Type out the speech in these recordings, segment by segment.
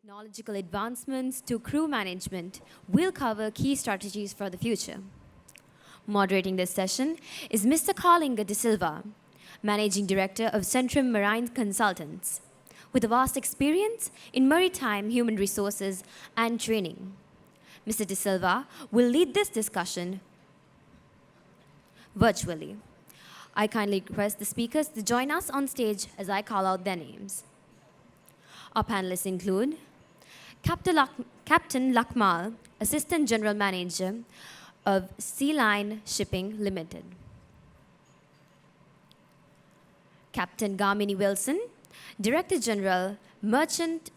technological advancements to crew management, we'll cover key strategies for the future. Moderating this session is Mr. Kalinga De Silva, Managing Director of Centrum Marine Consultants, with a vast experience in maritime human resources and training. Mr. De Silva will lead this discussion virtually. I kindly request the speakers to join us on stage as I call out their names. Our panelists include Captain Lakmal, Assistant General Manager of Sea Line Shipping Limited. Captain Gamini Wilson, Director General Merchant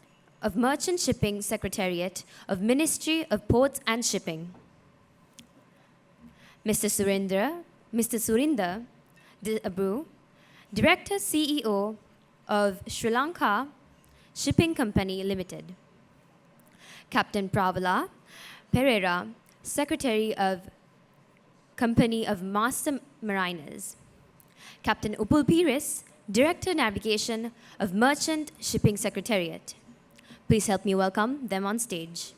Shipping Secretariat of Ministry of Ports and Shipping. Mr. Surinder De Abreu, Director CEO of Sri Lanka Shipping Company Limited. Captain Pravala Pereira, Secretary of Company of Master Mariners. Captain Upul Piris, Director Navigation of Merchant Shipping Secretariat. Please help me welcome them on stage.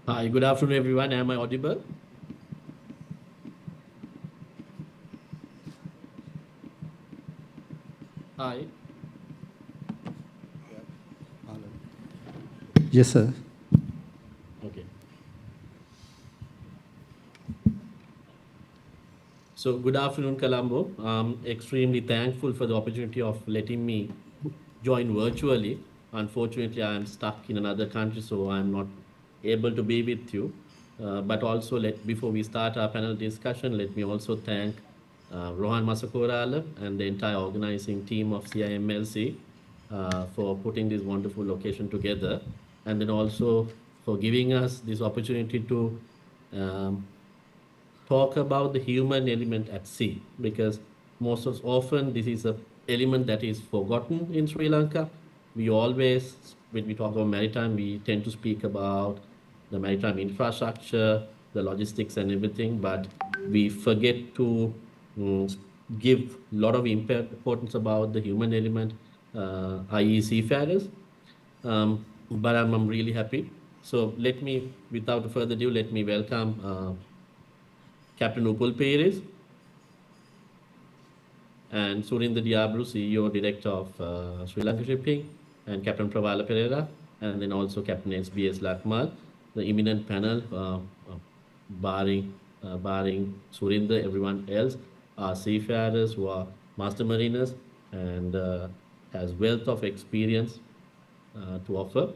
Hi, good afternoon, everyone. Am I audible? Hi. Yes, sir. Okay. So, good afternoon, Colombo. I'm extremely thankful for the opportunity of letting me join virtually. Unfortunately, I am stuck in another country, so I'm not able to be with you. But also, before we start our panel discussion, let me also thank Rohan Masakorala and the entire organizing team of CIMLC for putting this wonderful location together, and then also for giving us this opportunity to talk about the human element at sea, because most often this is an element that is forgotten in Sri Lanka. We always, when we talk about maritime, we tend to speak about the maritime infrastructure, the logistics and everything, but we forget to give a lot of importance about the human element, i.e. seafarers. But I'm really happy. So let me, without further ado, let me welcome Captain Upul Peris and Surinder De Abreu, CEO, Director of Sri Lanka Shipping, and Captain Pravala Pereira, and then also Captain SBS Lakmal, the eminent panel, barring Surinder, everyone else are seafarers who are master mariners and has wealth of experience to offer.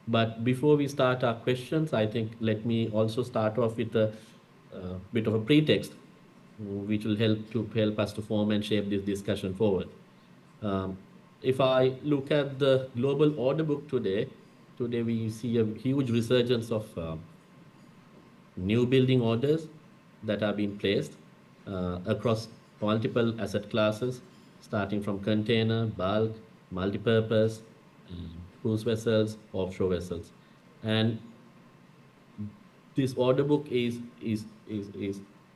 But before we start our questions, I think let me also start off with a bit of a pretext, which will help us to form and shape this discussion forward. If I look at the global order book today we see a huge resurgence of new building orders that are being placed across multiple asset classes, starting from container, bulk, multipurpose, cruise vessels, offshore vessels. And this order book is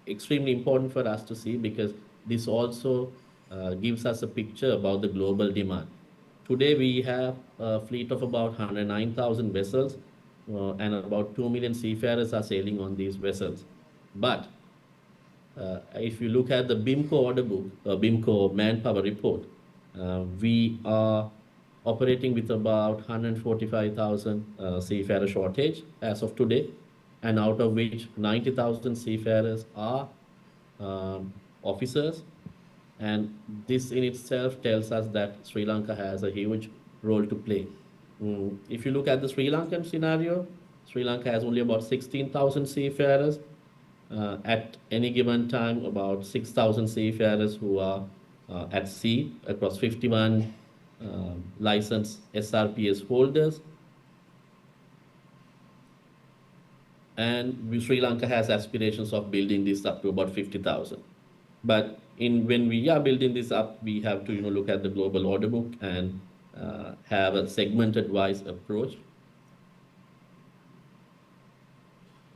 extremely important for us to see, because this also gives us a picture about the global demand. Today we have a fleet of about 109,000 vessels and about 2 million seafarers are sailing on these vessels. But if you look at the BIMCO order book, BIMCO manpower report, we are operating with about 145,000 seafarer shortage as of today, and out of which 90,000 seafarers are officers. And this in itself tells us that Sri Lanka has a huge role to play. If you look at the Sri Lankan scenario, Sri Lanka has only about 16,000 seafarers. At any given time, about 6,000 seafarers who are at sea across 51 licensed SRPS holders. And Sri Lanka has aspirations of building this up to about 50,000. But when we are building this up, we have to look at the global order book and have a segmented wise approach.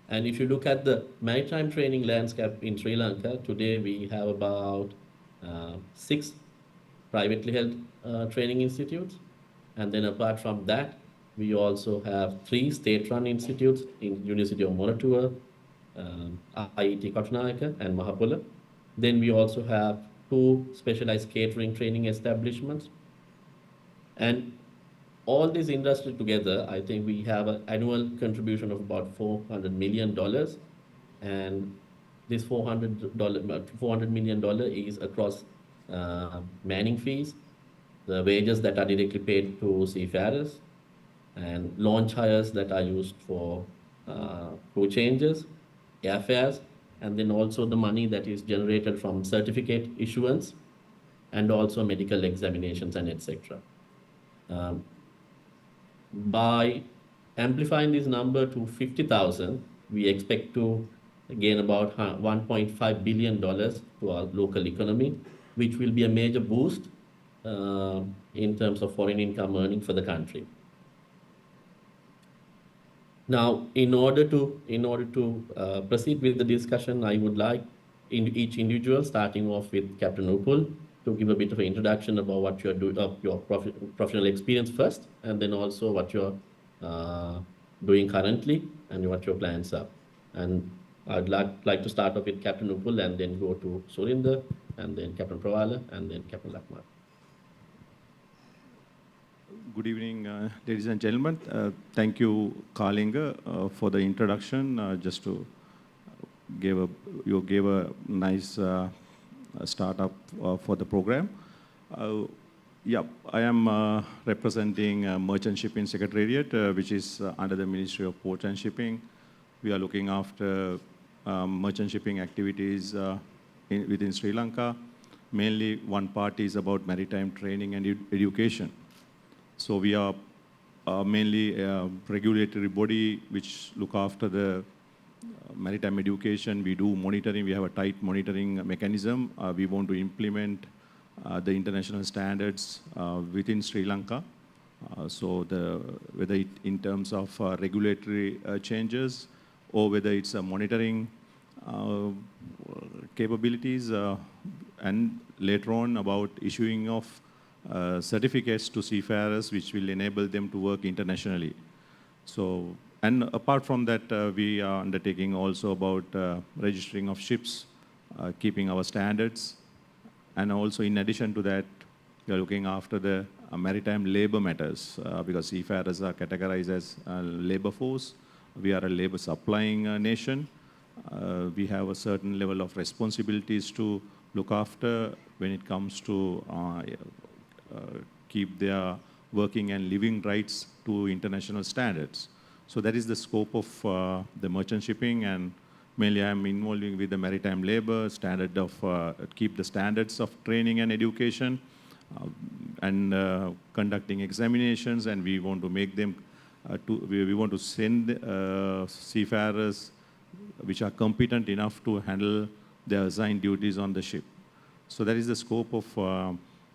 And if you look at the maritime training landscape in Sri Lanka, today we have about 6 privately held training institutes. And then apart from that, we also have 3 state-run institutes in University of Moratuwa, IET Katunayake, and Mahapula. Then we also have 2 specialized catering training establishments. And all this industry together, I think we have an annual contribution of about $400 million. And this $400 million is across manning fees, the wages that are directly paid to seafarers, and launch hires that are used for crew changes, airfares, and then also the money that is generated from certificate issuance and also medical examinations and etc. By amplifying this number to 50,000, we expect to gain about $1.5 billion to our local economy, which will be a major boost in terms of foreign income earning for the country. Now, in order to proceed with the discussion, I would like each individual, starting off with Captain Upul, to give a bit of an introduction about what you're doing, your professional experience first, and then also what you're doing currently and what your plans are. And I'd like to start off with Captain Upul and then go to Surinder, and then Captain Pravala, and then Captain Lakmal. Good evening, ladies and gentlemen. Thank you, Kalinga, for the introduction. Just to you gave a nice startup for the program. Yeah, I am representing Merchant Shipping Secretariat, which is under the Ministry of Port and Shipping. We are looking after merchant shipping activities within Sri Lanka. Mainly, one part is about maritime training and education. So we are mainly a regulatory body which look after the maritime education. We do monitoring. We have a tight monitoring mechanism. We want to implement the international standards within Sri Lanka. So whether it in terms of regulatory changes or whether it's a monitoring capabilities and later on about issuing of certificates to seafarers which will enable them to work internationally. So, and apart from that, we are undertaking also about registering of ships, keeping our standards. And also in addition to that, we are looking after the maritime labor matters because seafarers are categorized as labor force. We are a labor supplying nation. We have a certain level of responsibilities to look after when it comes to keep their working and living rights to international standards. So that is the scope of the merchant shipping, and mainly I am involving with the maritime labor standard of keep the standards of training and education and conducting examinations, and we want to make them we want to send seafarers which are competent enough to handle their assigned duties on the ship. So that is the scope of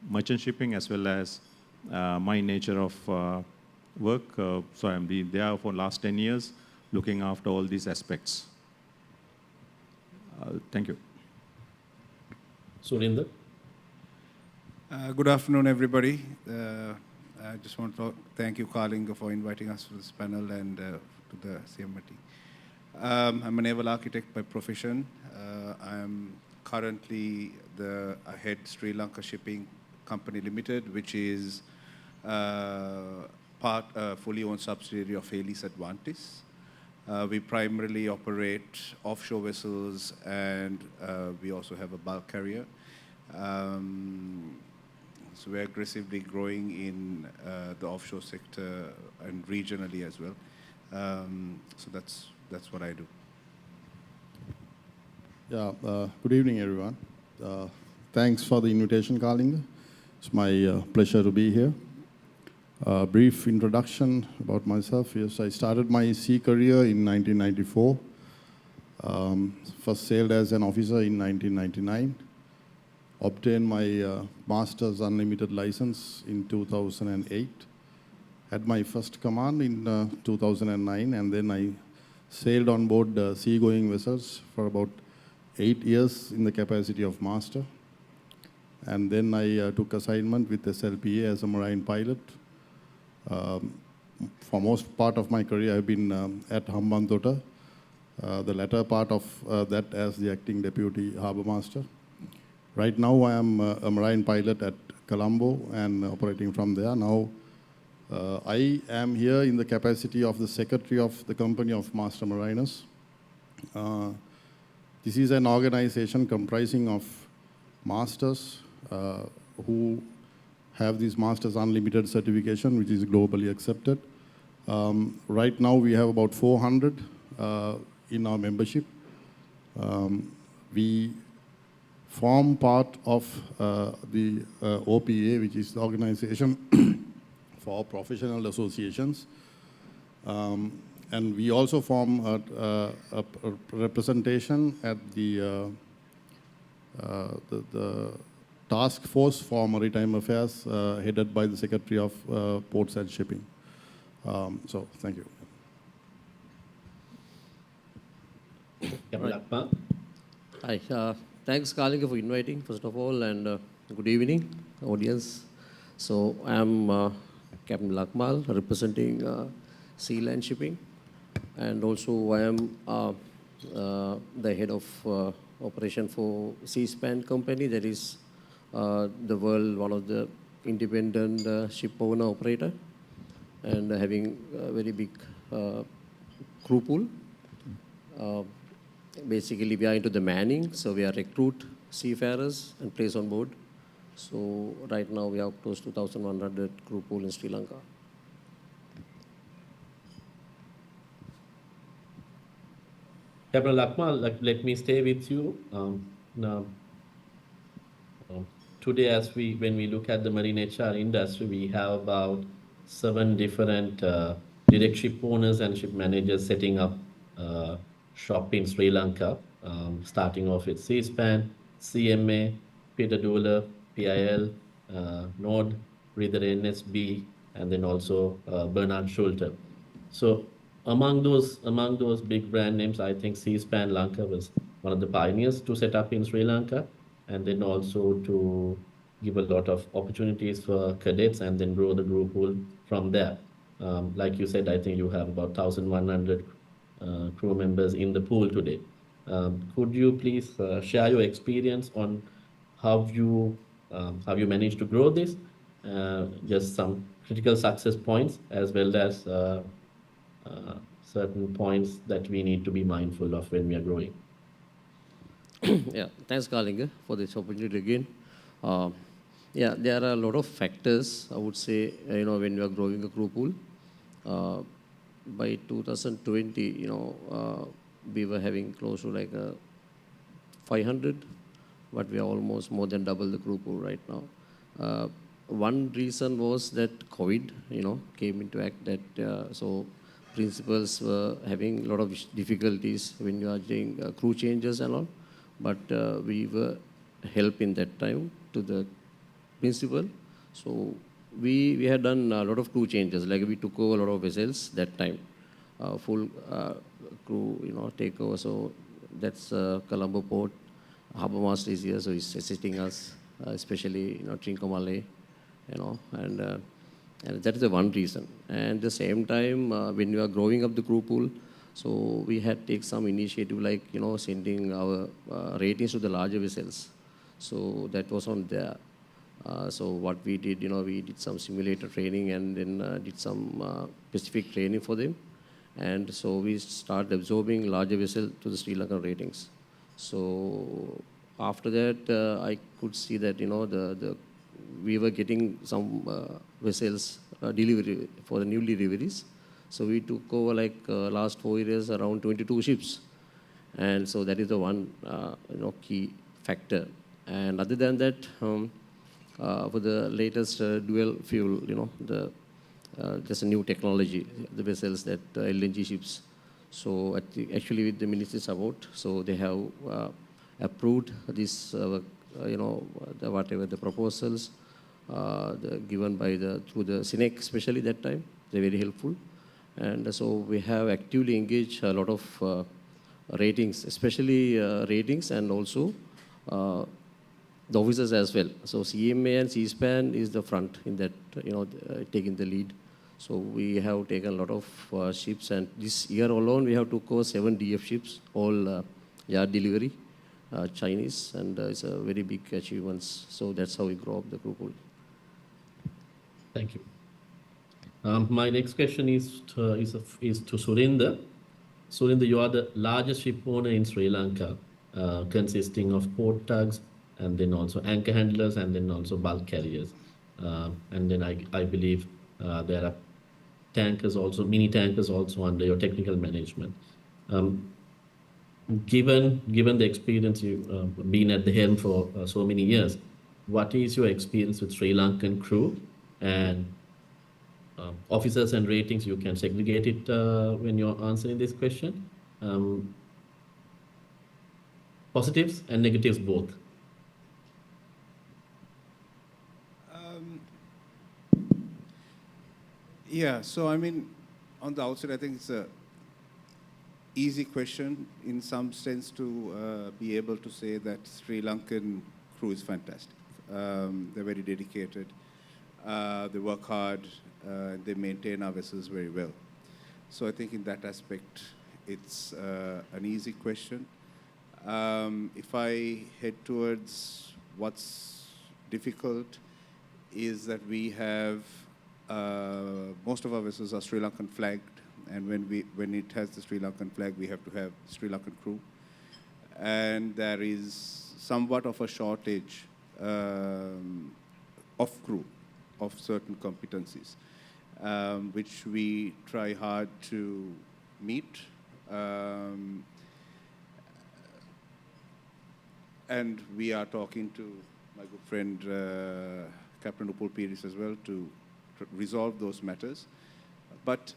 merchant shipping as well as my nature of work. So I'm been there for last 10 years looking after all these aspects. Thank you. Surinder. Good afternoon, everybody. I just want to thank you, Kalinga, for inviting us to this panel and to the CMT. I'm a naval architect by profession. I'm currently the head Sri Lanka Shipping Company Limited, which is fully owned subsidiary of Aelis Advantis. We primarily operate offshore vessels, and we also have a bulk carrier. So we're aggressively growing in the offshore sector and regionally as well. So that's what I do. Yeah, good evening, everyone. Thanks for the invitation, Kalinga. It's my pleasure to be here. Brief introduction about myself. Yes, I started my sea career in 1994. First sailed as an officer in 1999. obtained my Master's Unlimited license in 2008. Had my first command in 2009, and then I sailed on board seagoing vessels for about 8 years in the capacity of master. And then I took assignment with SLPA as a marine pilot. For most part of my career, I've been at Hambantota, the latter part of that as the acting deputy harbour master. Right now, I am a marine pilot at Colombo and operating from there. Now, I am here in the capacity of the secretary of the company of Master Mariners. This is an organization comprising of masters who have this Masters Unlimited certification, which is globally accepted. Right now, we have about 400 in our membership. We form part of the OPA, which is the organization for professional associations. And we also form a representation at the task force for maritime affairs headed by the Secretary of Ports and Shipping. So, thank you. Captain Lakmal. Hi, thanks Kalinga for inviting, first of all, and good evening, audience. So I'm Captain Lakmal, representing Sealand Shipping, and also I am the head of operation for Seaspan company, that is the world, one of the independent ship owner operator, and having a very big crew pool. Basically, we are into the manning, so we are recruit seafarers and place on board. So right now we have close to 1,100 crew pool in Sri Lanka. Captain Lakmal, let me stay with you. Now, today, when we look at the marine HR industry, we have about 7 different direct ship owners and ship managers setting up shop in Sri Lanka, starting off with Seaspan, CMA, Peter Duller, PIL, Nord, Reader NSB, and then also Bernard Schulte. So among those big brand names, I think Seaspan Lanka was one of the pioneers to set up in Sri Lanka, and then also to give a lot of opportunities for cadets and then grow the group pool from there. Like you said, I think you have about 1,100 crew members in the pool today. Could you please share your experience on how you managed to grow this? Just some critical success points, as well as certain points that we need to be mindful of when we are growing. Yeah, thanks Kalinga for this opportunity again. Yeah, there are a lot of factors, I would say, when you are growing a crew pool. By 2020, we were having close to like 500, but we are almost more than double the crew pool right now. One reason was that COVID, came into act. That so principals were having a lot of difficulties when you are doing crew changes and all. But we were helping that time to the principal. So we had done a lot of crew changes. Like we took over a lot of vessels that time, full crew, takeover. So that's Colombo Port. Harbour Master is here, so he's assisting us, especially Trincomalee, and that is the one reason. And at the same time, when you are growing up the crew pool, so we had take some initiative like sending our ratings to the larger vessels. So that was on there. So what we did, we did some simulator training and then did some specific training for them. And so we started absorbing larger vessel to the Sri Lankan ratings. So after that, I could see that we were getting some vessels delivery for the new deliveries. So we took over like last 4 years around 22 ships, and so that is the one key factor. And other than that, for the latest dual fuel, there's a new technology, the vessels that LNG ships. So actually with the ministry support, so they have approved this whatever the proposals given by through the SINEC, especially that time, they're very helpful. And so we have actively engaged a lot of ratings, especially ratings, and also the officers as well. So CMA and CSPAN is the front in that, taking the lead. So we have taken a lot of ships, and this year alone we have took over 7 DF ships, all yard delivery, Chinese, and it's a very big achievement. So that's how we grow up the crew pool. Thank you. My next question is to Surinder. Surinder, you are the largest ship owner in Sri Lanka, consisting of port tugs, and then also anchor handlers, and then also bulk carriers. And then I believe there are tankers also, mini tankers also under your technical management. Given the experience you've been at the helm for so many years, what is your experience with Sri Lankan crew and officers and ratings? You can segregate it when you're answering this question. Positives and negatives both. Yeah, so I mean, on the outset, I think it's a easy question in some sense to be able to say that Sri Lankan crew is fantastic. They're very dedicated. They work hard. They maintain our vessels very well. So I think in that aspect, it's an easy question. If I head towards what's difficult, is that we have most of our vessels are Sri Lankan flagged, and when it has the Sri Lankan flag, we have to have Sri Lankan crew, and there is somewhat of a shortage of crew of certain competencies, which we try hard to meet. And we are talking to my good friend Captain Upul Piris as well to resolve those matters. But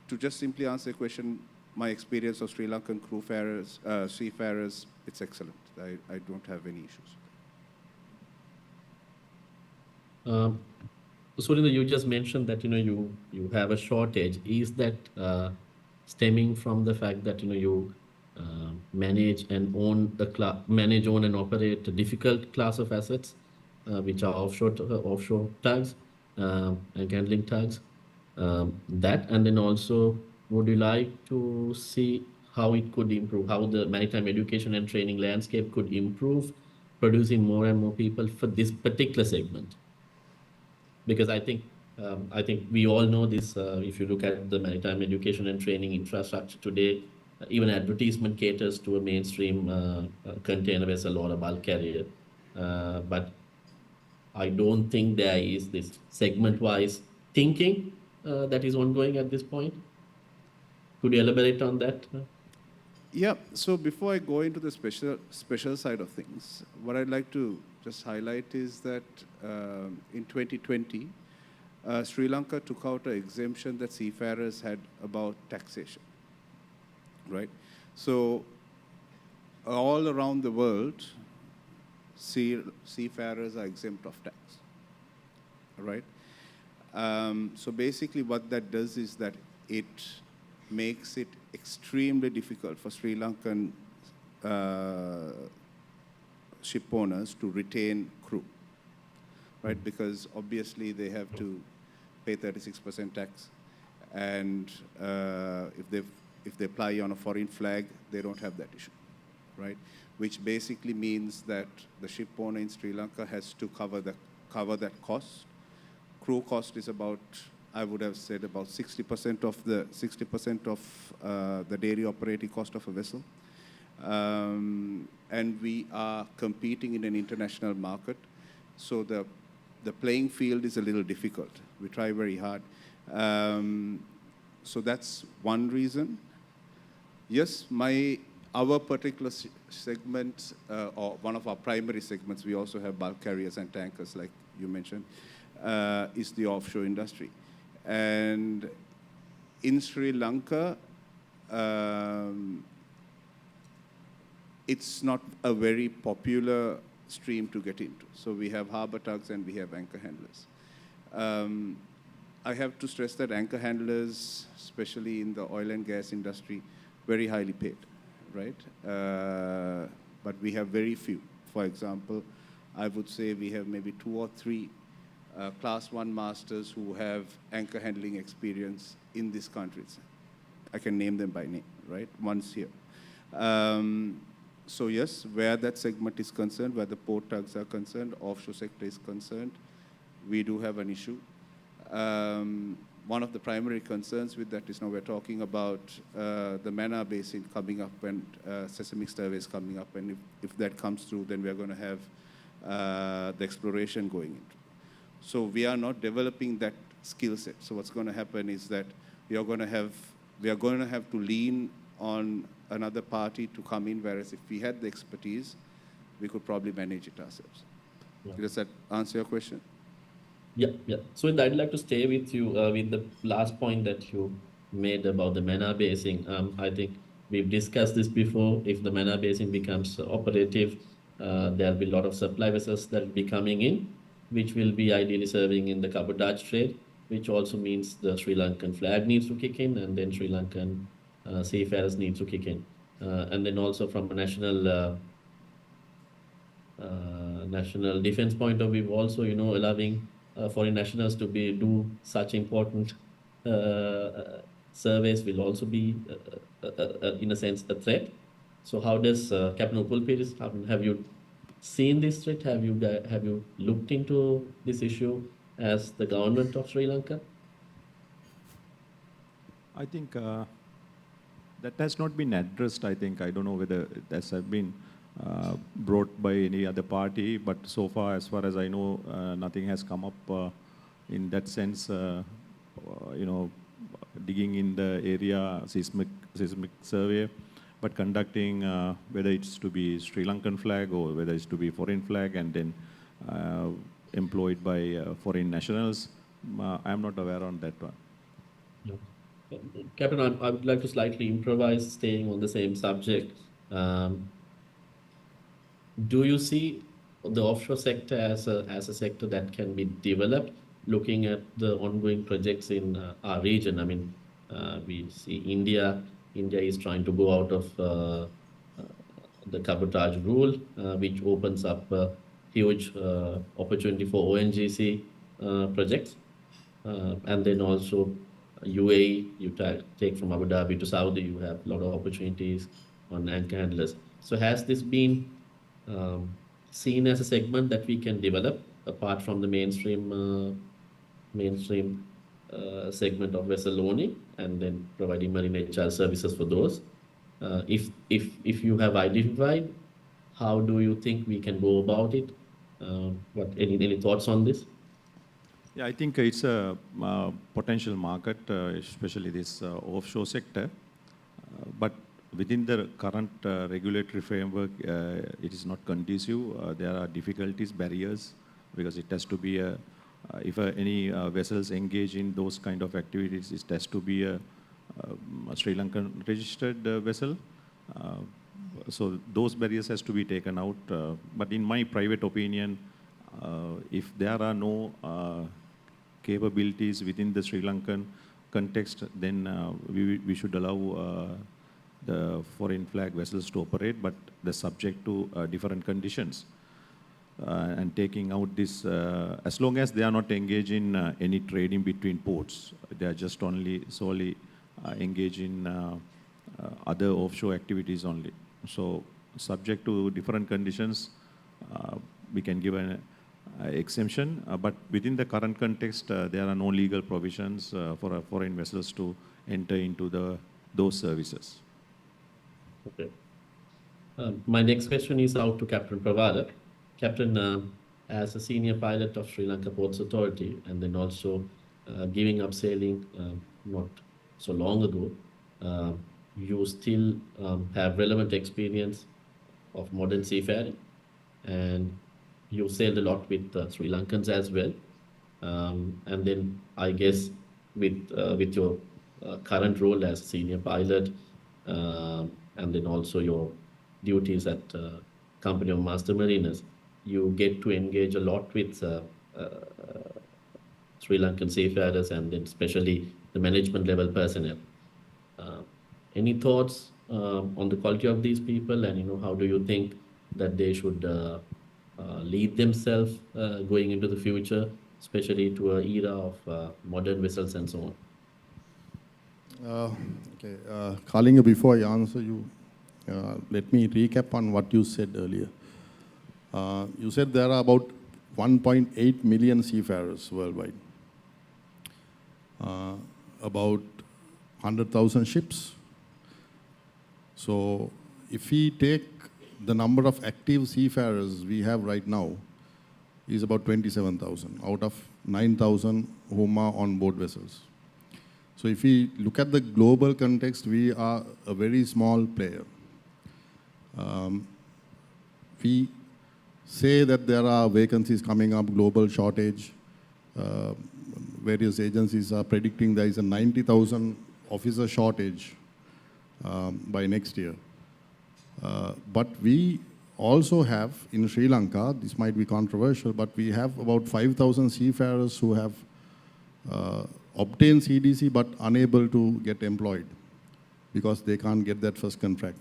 to just simply answer the question, my experience of Sri Lankan seafarers, it's excellent. I don't have any issues. Surinder, you just mentioned that you have a shortage. Is that stemming from the fact that you manage and own operate a difficult class of assets, which are offshore tugs and handling tugs? That, and then also, would you like to see how it could improve, how the maritime education and training landscape could improve, producing more and more people for this particular segment? Because I think we all know this. If you look at the maritime education and training infrastructure today, even advertisement caters to a mainstream container vessel or a bulk carrier. But I don't think there is this segment-wise thinking that is ongoing at this point. Could you elaborate on that? Yeah, so before I go into the special side of things, what I'd like to just highlight is that in 2020, Sri Lanka took out an exemption that seafarers had about taxation, right? So all around the world, seafarers are exempt of tax, right? So basically what that does is that it makes it extremely difficult for Sri Lankan ship owners to retain crew, right? Because obviously they have to pay 36% tax, and if they fly on a foreign flag, they don't have that issue, right? Which basically means that the ship owner in Sri Lanka has to cover that cost. Crew cost is about, I would have said, about 60% of the daily operating cost of a vessel. And we are competing in an international market, so the playing field is a little difficult. We try very hard. So that's one reason. Yes, our particular segment, or one of our primary segments, we also have bulk carriers and tankers, like you mentioned, is the offshore industry. And in Sri Lanka, it's not a very popular stream to get into. So we have harbor tugs and we have anchor handlers. I have to stress that anchor handlers, especially in the oil and gas industry, very highly paid, right? But we have very few. For example, I would say we have maybe 2 or 3 class 1 masters who have anchor handling experience in these countries. I can name them by name, right? One's here. So yes, where that segment is concerned, where the port tugs are concerned, offshore sector is concerned, we do have an issue. One of the primary concerns with that is now we're talking about the Mannar Basin coming up and seismic surveys coming up, and if that comes through, then we're going to have the exploration going into. So we are not developing that skill set. So what's going to happen is that we are going to have to lean on another party to come in, whereas if we had the expertise, we could probably manage it ourselves. Yeah. Does that answer your question? Yeah, yeah. So I'd like to stay with you with the last point that you made about the Mannar Basin. I think we've discussed this before. If the Mannar Basin becomes operative, there'll be a lot of supply vessels that will be coming in, which will be ideally serving in the cabotage trade, which also means the Sri Lankan flag needs to kick in, and then Sri Lankan seafarers need to kick in. And then also from a national defense point of view, also, allowing foreign nationals to do such important surveys will also be, in a sense, a threat. So how does Captain Upulpiris, have you seen this threat? Have you looked into this issue as the government of Sri Lanka? I think that has not been addressed. I think I don't know whether it has been brought by any other party, but so far, as far as I know, nothing has come up in that sense. Digging in the area, seismic survey, but conducting whether it's to be Sri Lankan flag or whether it's to be foreign flag, and then employed by foreign nationals. I'm not aware on that one. No. Captain, I would like to slightly improvise, staying on the same subject. Do you see the offshore sector as a sector that can be developed, looking at the ongoing projects in our region? I mean, we see India is trying to go out of the cabotage rule, which opens up a huge opportunity for ONGC projects. And then also UAE, you take from Abu Dhabi to Saudi, you have a lot of opportunities on anchor handlers. So has this been seen as a segment that we can develop apart from the mainstream segment of vessel owning, and then providing marine HR services for those? If you have identified, how do you think we can go about it? Any thoughts on this? Yeah, I think it's a potential market, especially this offshore sector. But within the current regulatory framework, it is not conducive. There are difficulties, barriers, because it has to be if any vessels engage in those kind of activities, it has to be a Sri Lankan registered vessel. So those barriers has to be taken out. But in my private opinion, if there are no capabilities within the Sri Lankan context, then we should allow the foreign flag vessels to operate, but they're subject to different conditions. And taking out this, as long as they are not engaged in any trading between ports, they are just solely engaged in other offshore activities only. So subject to different conditions, we can give an exemption, but within the current context, there are no legal provisions for foreign vessels to enter into those services. Okay. My next question is out to Captain Pravala. Captain, as a senior pilot of Sri Lanka Ports Authority, and then also giving up sailing not so long ago, you still have relevant experience of modern seafaring, and you sailed a lot with Sri Lankans as well. And then I guess with your current role as senior pilot, and then also your duties at Company of Master Mariners, you get to engage a lot with Sri Lankan seafarers and then especially the management level personnel. Any thoughts on the quality of these people, and how do you think that they should lead themselves going into the future, especially to an era of modern vessels and so on? Okay, Kalinga, before I answer you, let me recap on what you said earlier. You said there are about 1.8 million seafarers worldwide, about 100,000 ships. So if we take the number of active seafarers we have right now, is about 27,000 out of 9,000 whom are on board vessels. So if we look at the global context, we are a very small player. We say that there are vacancies coming up, global shortage. Various agencies are predicting there is a 90,000 officer shortage by next year. But we also have in Sri Lanka, this might be controversial, but we have about 5,000 seafarers who have obtained CDC but unable to get employed because they can't get that first contract.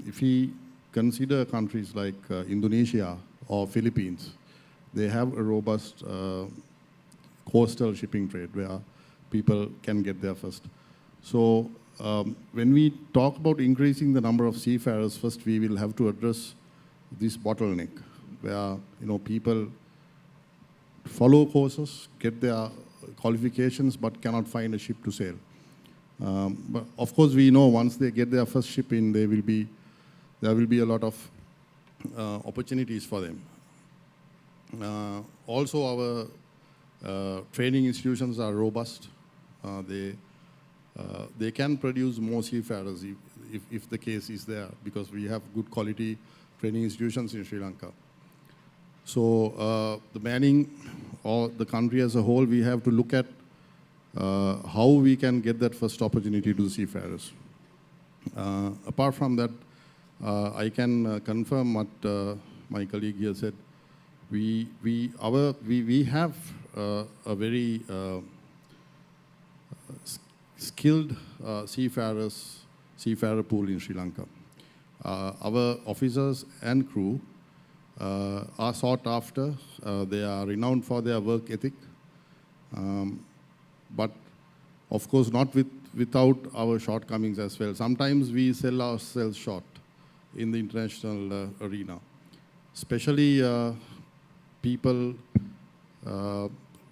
If we consider countries like Indonesia or Philippines, they have a robust coastal shipping trade where people can get there first. So when we talk about increasing the number of seafarers, first we will have to address this bottleneck where people follow courses, get their qualifications, but cannot find a ship to sail. But of course, we know once they get their first ship in, there will be a lot of opportunities for them. Also, our training institutions are robust. They can produce more seafarers if the case is there, because we have good quality training institutions in Sri Lanka. So the manning or the country as a whole, we have to look at how we can get that first opportunity to the seafarers. Apart from that, I can confirm what my colleague here said. We have a very skilled seafarer pool in Sri Lanka. Our officers and crew are sought after. They are renowned for their work ethic. But of course, not without our shortcomings as well. Sometimes we sell ourselves short in the international arena. Especially people,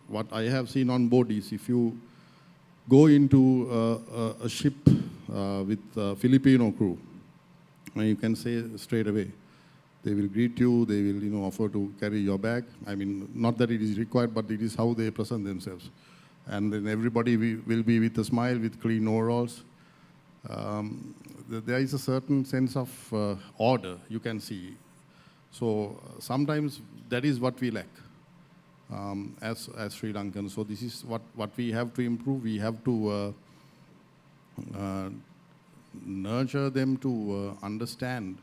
what I have seen on board is if you go into a ship with a Filipino crew, and you can say straight away, they will greet you, they will offer to carry your bag. I mean, not that it is required, but it is how they present themselves. And then everybody will be with a smile, with clean overalls. There is a certain sense of order you can see. So sometimes that is what we lack as Sri Lankans. So this is what we have to improve. We have to nurture them to understand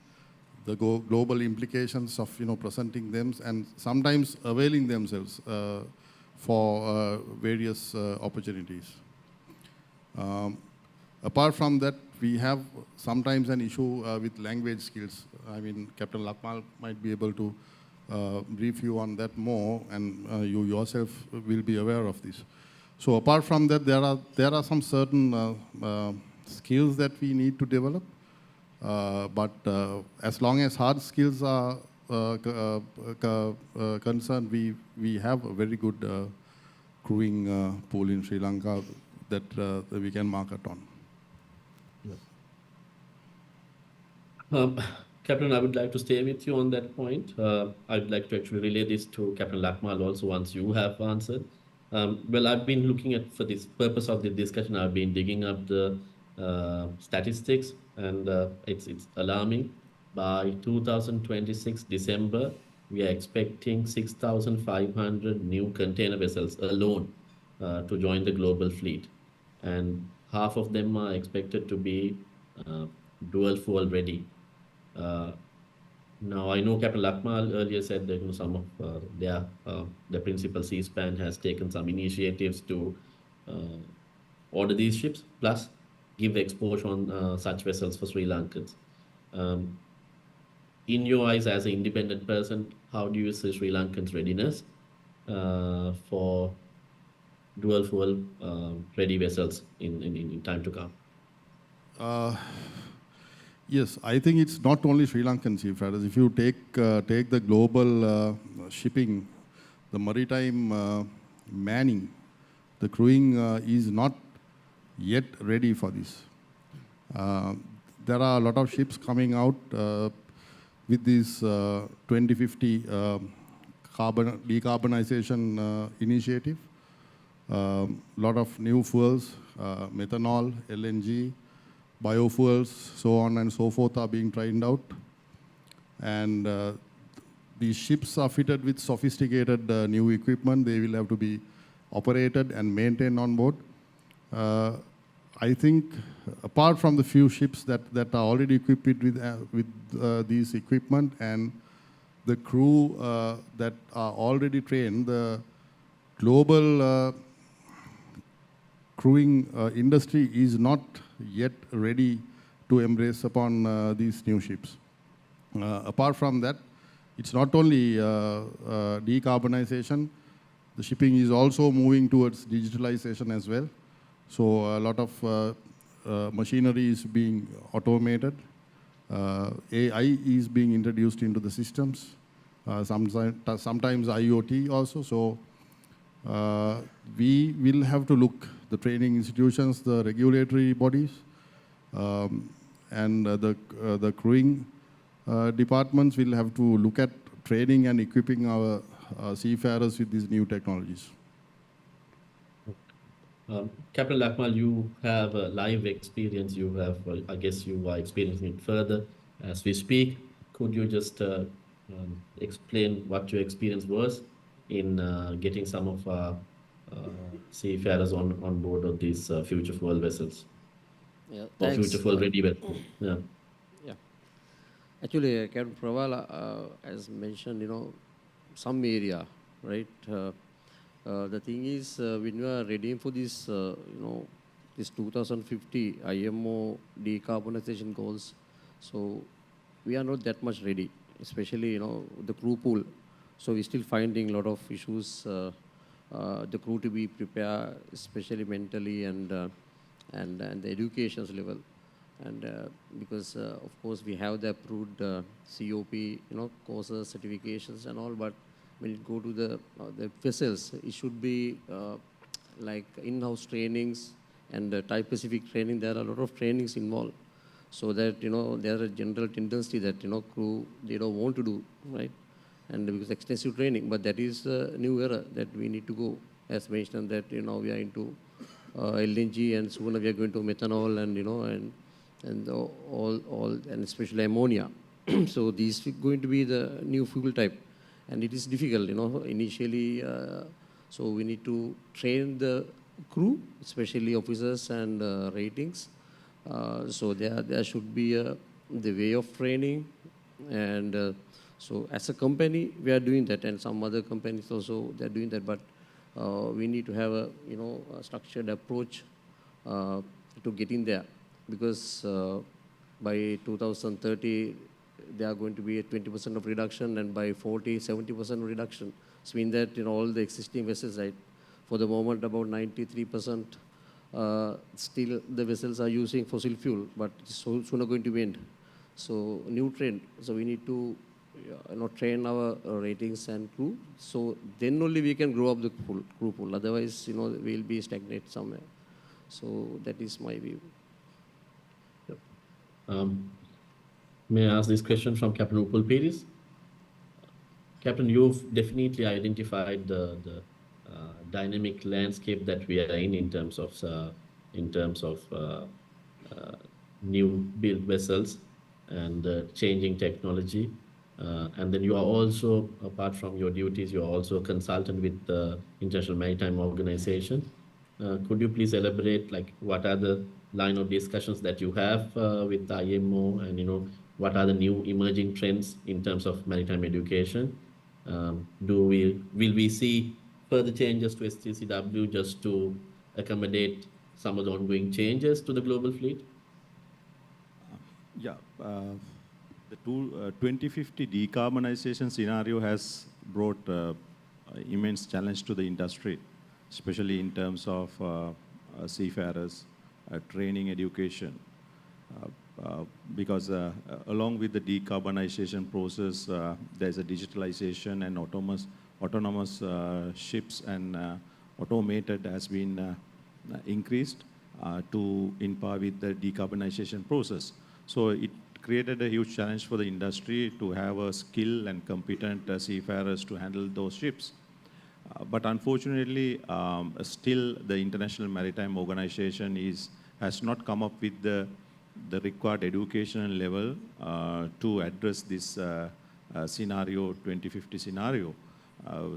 the global implications of presenting them and sometimes availing themselves for various opportunities. Apart from that, we have sometimes an issue with language skills. I mean, Captain Lakmal might be able to brief you on that more, and you yourself will be aware of this. So apart from that, there are some certain skills that we need to develop. But as long as hard skills are concerned, we have a very good crewing pool in Sri Lanka that we can market on. Captain, I would like to stay with you on that point. I'd like to actually relay this to Captain Lakmal also once you have answered. Well, I've been looking at, for this purpose of the discussion, I've been digging up the statistics, and it's alarming. By 2026 December, we are expecting 6,500 new container vessels alone to join the global fleet. And half of them are expected to be dual fuel ready. Now, I know Captain Lakmal earlier said that some of their principal C-SPAN has taken some initiatives to order these ships, plus give exposure on such vessels for Sri Lankans. In your eyes, as an independent person, how do you see Sri Lankans' readiness for dual fuel ready vessels in time to come? Yes, I think it's not only Sri Lankan seafarers. If you take the global shipping, the maritime manning, the crewing is not yet ready for this. There are a lot of ships coming out with this 2050 decarbonization initiative. Lot of new fuels, methanol, LNG, biofuels, so on and so forth are being tried out. And these ships are fitted with sophisticated new equipment. They will have to be operated and maintained on board. I think apart from the few ships that are already equipped with these equipment and the crew that are already trained, the global crewing industry is not yet ready to embrace upon these new ships. Apart from that, it's not only decarbonization, the shipping is also moving towards digitalization as well. So a lot of machinery is being automated. AI is being introduced into the systems. Sometimes IoT also. So we will have to look, the training institutions, the regulatory bodies, and the crewing departments will have to look at training and equipping our seafarers with these new technologies. Captain Lakmal, you have a live experience. You have, I guess you are experiencing it further as we speak. Could you just explain what your experience was in getting some of our seafarers on board of these future fuel vessels? Yeah, Or thanks. future fuel ready vessels? Yeah. Yeah. Actually, Captain Pravala, as mentioned, some area, right? The thing is, when we are ready for this, this 2050 IMO decarbonization goals, so we are not that much ready, especially, the crew pool. So we're still finding a lot of issues, the crew to be prepared, especially mentally and the education level. And because, of course, we have the approved COP, courses, certifications and all, but when it go to the vessels, it should be like in-house trainings and type-specific training. There are a lot of trainings involved, so that there are a general tendency that crew they don't want to do, right? And because extensive training, but that is a new era that we need to go. As mentioned that we are into LNG, and soon we are going to methanol, and all and especially ammonia. So these are going to be the new fuel type. And it is difficult, initially. So we need to train the crew, especially officers and ratings. So there should be the way of training. And so as a company, we are doing that. And some other companies also, they are doing that. But we need to have a structured approach to getting there. Because by 2030, there are going to be a 20% of reduction, and by 40, 70% reduction. So mean that all the existing vessels, right, for the moment about 93% still the vessels are using fossil fuel, but it's sooner going to end. So new trend. So we need to train our ratings and crew. So then only we can grow up the crew pool. Otherwise, we'll be stagnant somewhere. So that is my view. May I ask this question from Captain Upul Peris? Captain, you've definitely identified the dynamic landscape that we are in terms of new build vessels and changing technology. And then you are also, apart from your duties, you are also a consultant with the International Maritime Organization. Could you please elaborate, like, what are the line of discussions that you have with the IMO, and what are the new emerging trends in terms of maritime education? Will we see further changes to STCW just to accommodate some of the ongoing changes to the global fleet? Yeah, the 2050 decarbonization scenario has brought immense challenge to the industry, especially in terms of seafarers, training, education. Because along with the decarbonization process, there's a digitalization and autonomous ships and automated has been increased to in par with the decarbonization process. So it created a huge challenge for the industry to have a skilled and competent seafarers to handle those ships. But unfortunately, still the International Maritime Organization has not come up with the required educational level to address this scenario, 2050 scenario.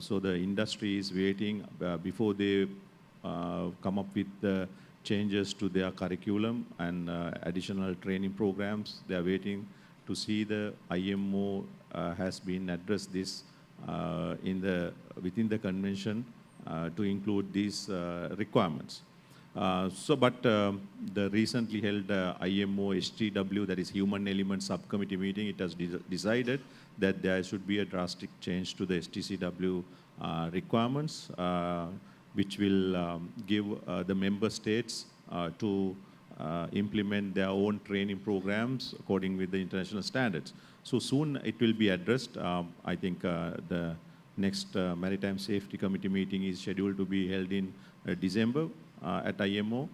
So the industry is waiting before they come up with the changes to their curriculum and additional training programs. They are waiting to see the IMO has been addressed this within the convention to include these requirements. But the recently held IMO STW, that is Human Element Subcommittee meeting, it has decided that there should be a drastic change to the STCW requirements, which will give the member states to implement their own training programs according with the international standards. So soon it will be addressed. I think the next Maritime Safety Committee meeting is scheduled to be held in December at IMO.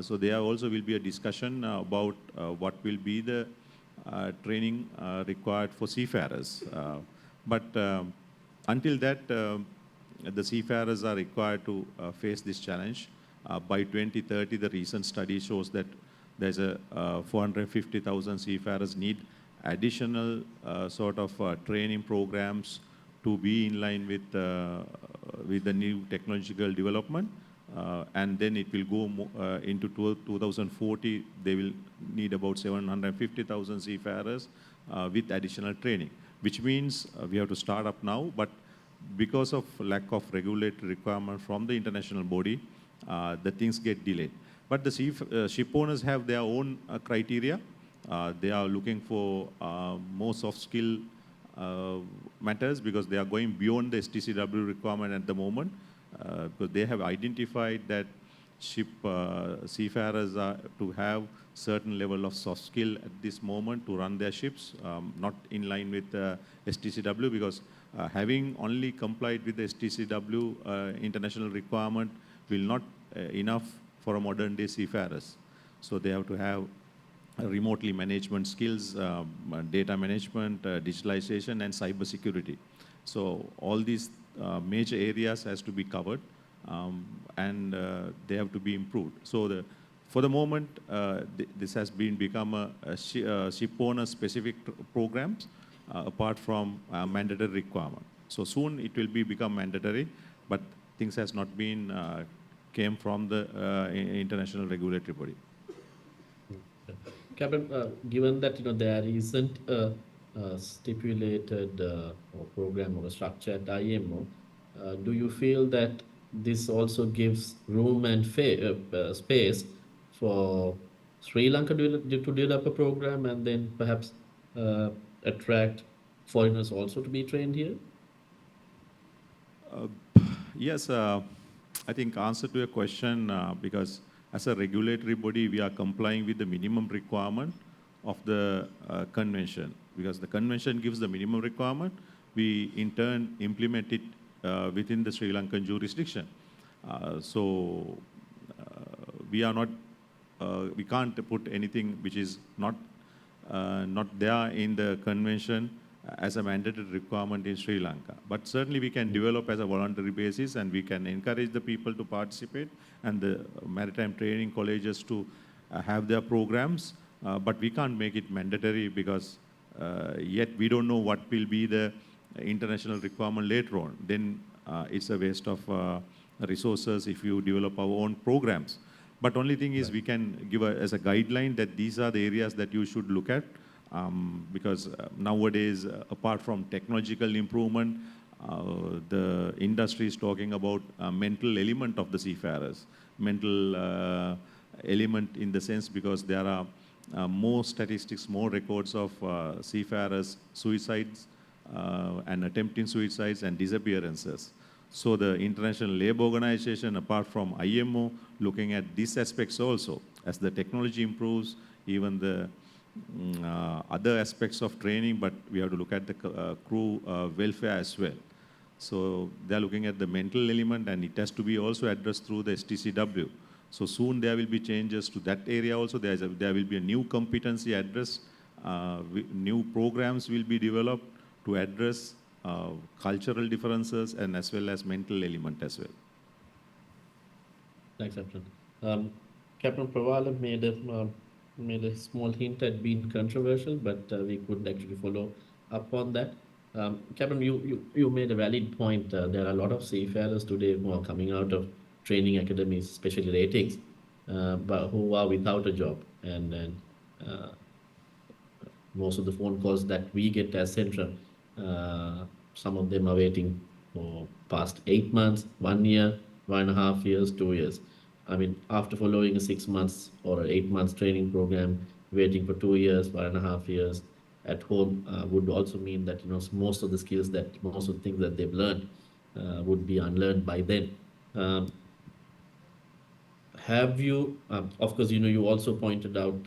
So there also will be a discussion about what will be the training required for seafarers. But until that, the seafarers are required to face this challenge. By 2030, the recent study shows that there's a 450,000 seafarers need additional sort of training programs to be in line with the new technological development. And then it will go into 2040, they will need about 750,000 seafarers with additional training, which means we have to start up now. But because of lack of regulatory requirement from the international body, the things get delayed. But the ship owners have their own criteria. They are looking for more soft skill matters because they are going beyond the STCW requirement at the moment. Because they have identified that seafarers are to have certain level of soft skill at this moment to run their ships, not in line with STCW, because having only complied with the STCW international requirement will not enough for a modern day seafarers. So they have to have remotely management skills, data management, digitalization, and cyber security. So all these major areas has to be covered, and they have to be improved. So for the moment, this has become a ship owner specific programs apart from mandatory requirement. So soon it will become mandatory, but things has not been came from the international regulatory body. Captain, given that there isn't a stipulated program or a structure at IMO, do you feel that this also gives room and space for Sri Lanka to develop a program and then perhaps attract foreigners also to be trained here? Yes, I think answer to your question, because as a regulatory body, we are complying with the minimum requirement of the convention. Because the convention gives the minimum requirement, we in turn implement it within the Sri Lankan jurisdiction. So we are not, we can't put anything which is not there in the convention as a mandatory requirement in Sri Lanka. But certainly we can develop as a voluntary basis, and we can encourage the people to participate and the maritime training colleges to have their programs. But we can't make it mandatory because yet we don't know what will be the international requirement later on. Then it's a waste of resources if you develop our own programs. But only thing is we can give as a guideline that these are the areas that you should look at because nowadays, apart from technological improvement, the industry is talking about a mental element of the seafarers. Mental element in the sense because there are more statistics, more records of seafarers' suicides and attempting suicides and disappearances. So the International Labour Organization, apart from IMO, looking at these aspects also. As the technology improves, even the other aspects of training, but we have to look at the crew welfare as well. So they're looking at the mental element, and it has to be also addressed through the STCW. So soon there will be changes to that area also. There will be a new competency addressed. New programs will be developed to address cultural differences and as well as mental element as well. Thanks, Captain. Captain Pravala made a small hint at being controversial, but we could actually follow up on that. Captain, you made a valid point. There are a lot of seafarers today who are coming out of training academies, especially ratings, but who are without a job. And most of the phone calls that we get as Centrum, some of them are waiting for past 8 months, 1 year, 1.5 years, 2 years. I mean, after following a 6 months or 8 months training program, waiting for 2 years, 1.5 years at home would also mean that most of the skills most of the things that they've learned would be unlearned by then. Have you, of course, you also pointed out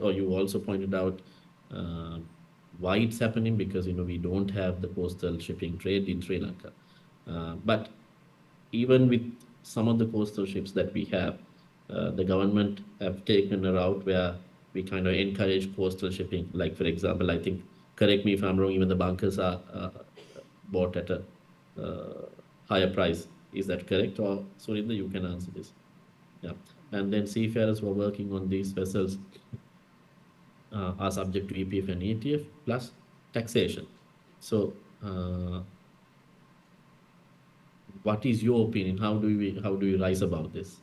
why it's happening, because we don't have the coastal shipping trade in Sri Lanka. But even with some of the coastal ships that we have, the government have taken a route where we kind of encourage coastal shipping. Like, for example, I think, correct me if I'm wrong, even the bunkers are bought at a higher price. Is that correct? Or, Surinder, you can answer this. Yeah. And then seafarers who are working on these vessels are subject to EPF and ETF plus taxation. So, what is your opinion? How do we rise about this?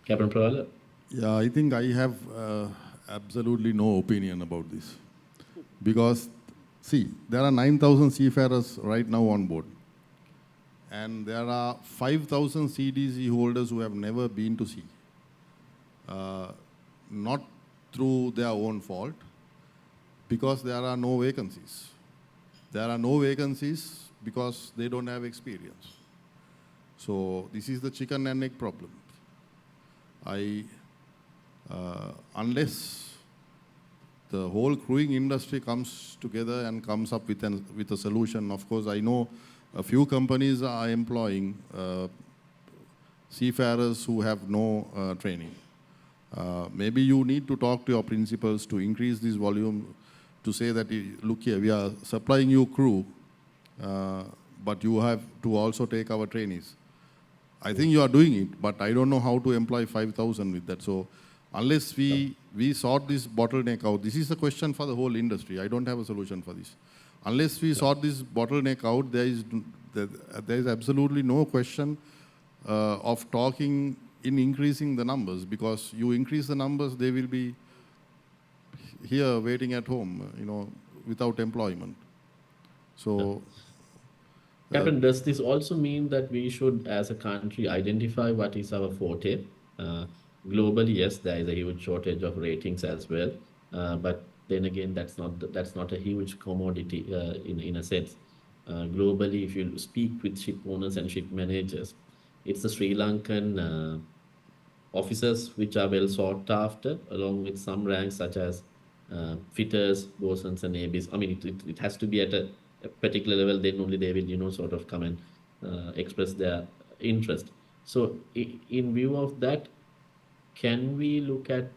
Captain Pravala? Yeah, I think I have absolutely no opinion about this. Because, see, there are 9,000 seafarers right now on board. And there are 5,000 CDC holders who have never been to sea. Not through their own fault, because there are no vacancies. There are no vacancies because they don't have experience. So this is the chicken and egg problem. Unless the whole crewing industry comes together and comes up with a solution, of course, I know a few companies are employing seafarers who have no training. Maybe you need to talk to your principals to increase this volume, to say that, look here, we are supplying you crew, but you have to also take our trainees. I think you are doing it, but I don't know how to employ 5,000 with that. So unless we sort this bottleneck out, this is a question for the whole industry. I don't have a solution for this. Unless we sort this bottleneck out, there is absolutely no question of talking in increasing the numbers, because you increase the numbers, they will be here waiting at home, without employment. So, Captain, does this also mean that we should, as a country, identify what is our forte? Globally, yes, there is a huge shortage of ratings as well, but then again, that's not a huge commodity in a sense. Globally, if you speak with ship owners and ship managers, it's the Sri Lankan officers which are well sought after, along with some ranks such as fitters, bosuns, and ABs. I mean, it has to be at a particular level, then only they will, sort of come and express their interest. So, in view of that, can we look at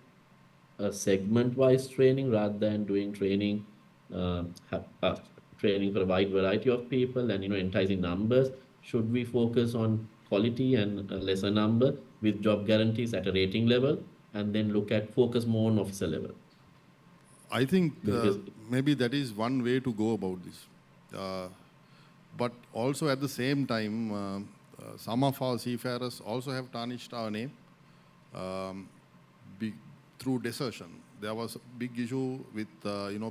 a segment-wise training rather than doing training, training for a wide variety of people and enticing numbers? Should we focus on quality and a lesser number with job guarantees at a rating level, and then focus more on officer level? I think maybe that is one way to go about this. But also at the same time, some of our seafarers also have tarnished our name through desertion. there was a big issue with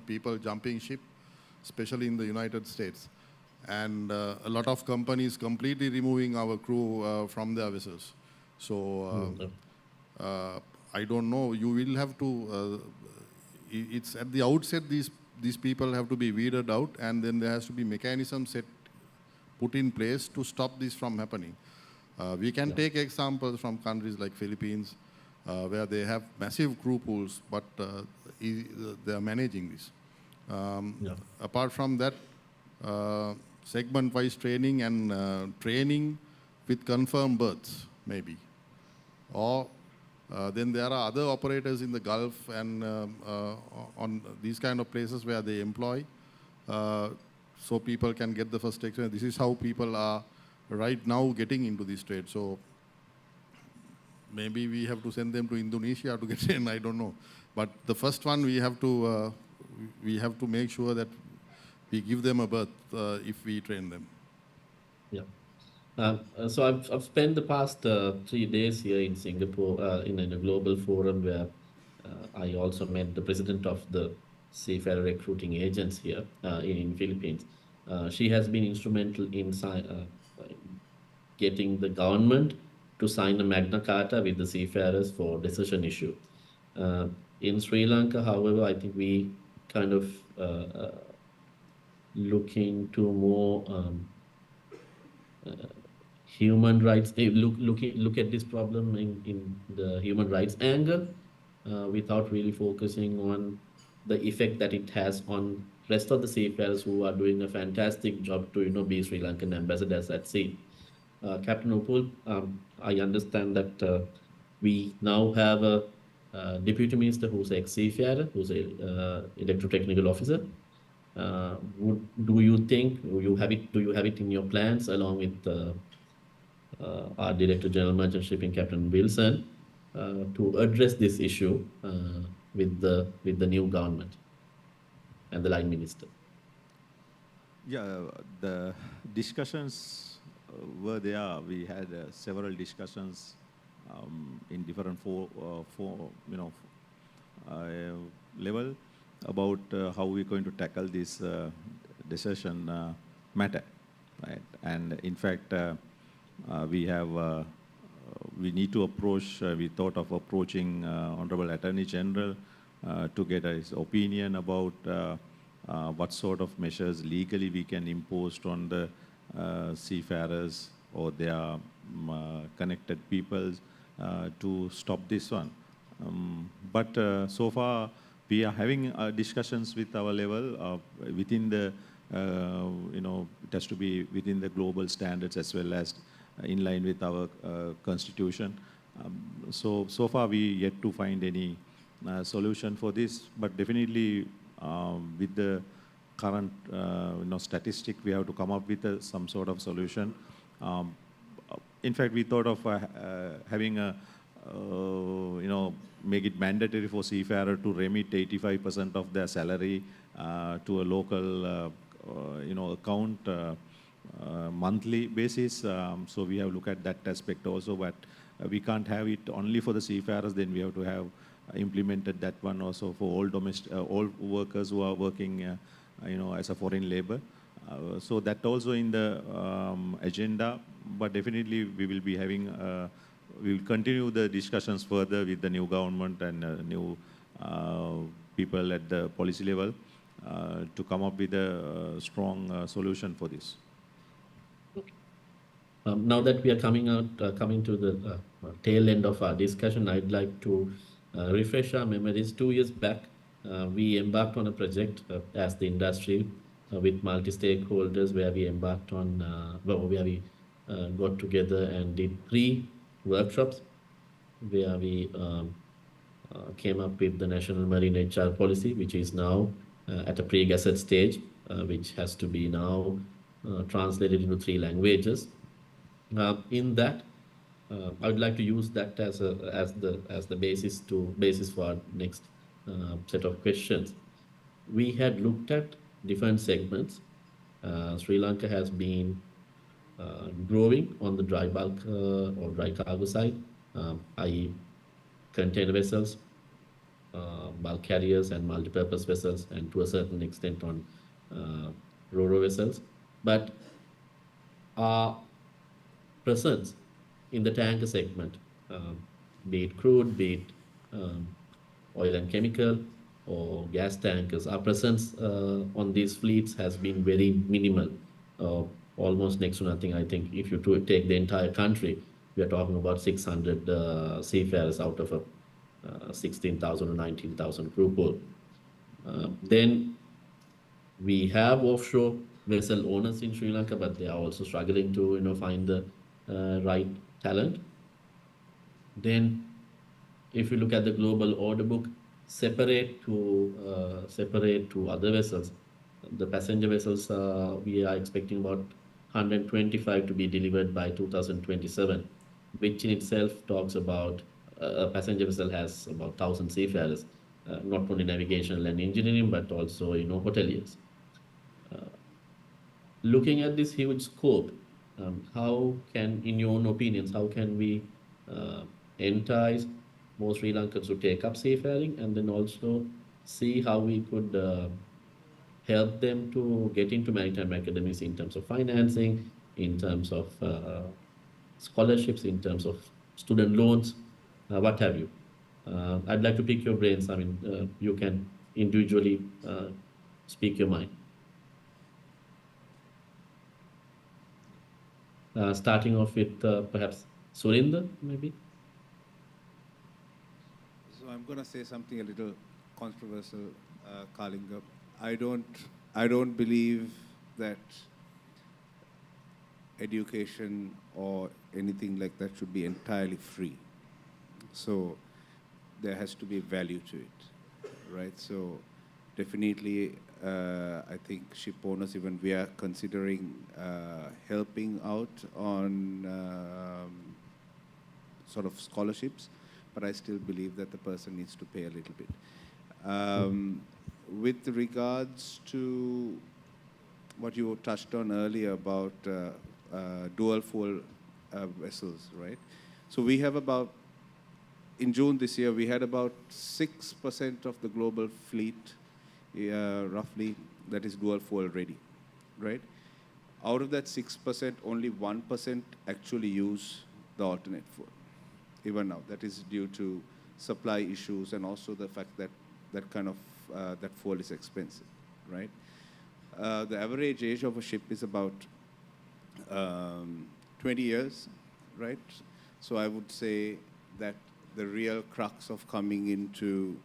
people jumping ship, especially in the United States, and a lot of companies completely removing our crew from their vessels. So I don't know. You will have to. It's at the outset these people have to be weeded out, and then there has to be mechanisms put in place to stop this from happening. We can take examples from countries like Philippines, where they have massive crew pools, but they are managing this. Apart from that, segment-wise training and training with confirmed berths, maybe. Or then there are other operators in the Gulf and on these kind of places where they employ, so people can get the first experience. This is how people are right now getting into this trade. So maybe we have to send them to Indonesia to get in. I don't know. But the first one, we have to make sure that we give them a berth if we train them. Yeah. So I've spent the past 3 days here in Singapore in a global forum where I also met the president of the Seafarer Recruiting Agents here in Philippines. She has been instrumental in getting the government to sign a Magna Carta with the seafarers for desertion issue. In Sri Lanka, however, I think we kind of looking to more human rights. Look at this problem in the human rights angle, without really focusing on the effect that it has on rest of the seafarers who are doing a fantastic job to be Sri Lankan ambassadors at sea. Captain Upul, I understand that we now have a deputy minister who's ex-seafarer, who's a electrotechnical officer. Do you have it in your plans along with our Director General Merchant Shipping, Captain Wilson, to address this issue with the new government and the line minister? Yeah, the discussions were there. We had several discussions in different level about how we're going to tackle this desertion matter, right? And in fact, we need to approach. We thought of approaching Honorable Attorney General to get his opinion about what sort of measures legally we can impose on the seafarers or their connected peoples to stop this one. But so far, we are having discussions with our level within the, it has to be within the global standards as well as in line with our constitution. So far, we yet to find any solution for this, but definitely with the current statistic, we have to come up with some sort of solution. In fact, we thought of having a make it mandatory for seafarer to remit 85% of their salary to a local account monthly basis. So we have looked at that aspect also, but we can't have it only for the seafarers. Then we have to have implemented that one also for all workers who are working as a foreign labor. So that also in the agenda, but definitely we will be having, we will continue the discussions further with the new government and new people at the policy level to come up with a strong solution for this. Now that we are coming to the tail end of our discussion, I'd like to refresh our memories. 2 years back, we embarked on a project as the industry with multi-stakeholders where we embarked on, where we got together and did 3 workshops where we came up with the National Marine HR policy, which is now at a pre-gazette stage, which has to be now translated into 3 languages. In that, I would like to use that as the basis for our next set of questions. We had looked at different segments. Sri Lanka has been growing on the dry bulk or dry cargo side, i.e. container vessels, bulk carriers and multipurpose vessels, and to a certain extent on ro-ro vessels. But our presence in the tanker segment, be it crude, be it oil and chemical or gas tankers, our presence on these fleets has been very minimal, almost next to nothing. I think if you take the entire country, we are talking about 600 seafarers out of a 16,000 or 19,000 crew pool. Then we have offshore vessel owners in Sri Lanka, but they are also struggling to find the right talent. Then, if you look at the global order book, separate to other vessels, the passenger vessels, we are expecting about 125 to be delivered by 2027, which in itself talks about a passenger vessel has about 1,000 seafarers, not only navigational and engineering, but also hoteliers. Looking at this huge scope, in your own opinions, how can we entice more Sri Lankans to take up seafaring, and then also see how we could help them to get into maritime academies in terms of financing, in terms of scholarships, in terms of student loans, what have you. I'd like to pick your brains. I mean, you can individually speak your mind. Starting off with perhaps Surinder, maybe. So I'm going to say something a little controversial, Kalinga. I don't believe that education or anything like that should be entirely free. So there has to be value to it, right? So definitely, I think ship owners, even we are considering helping out on sort of scholarships, but I still believe that the person needs to pay a little bit. With regards to what you touched on earlier about dual fuel vessels, right? So we have about, in June this year, we had about 6% of the global fleet, roughly, that is dual fuel ready, right? Out of that 6%, only 1% actually use the alternate fuel, even now. That is due to supply issues and also the fact that that fuel is expensive, right? The average age of a ship is about 20 years, right? So I would say that the real crux of coming into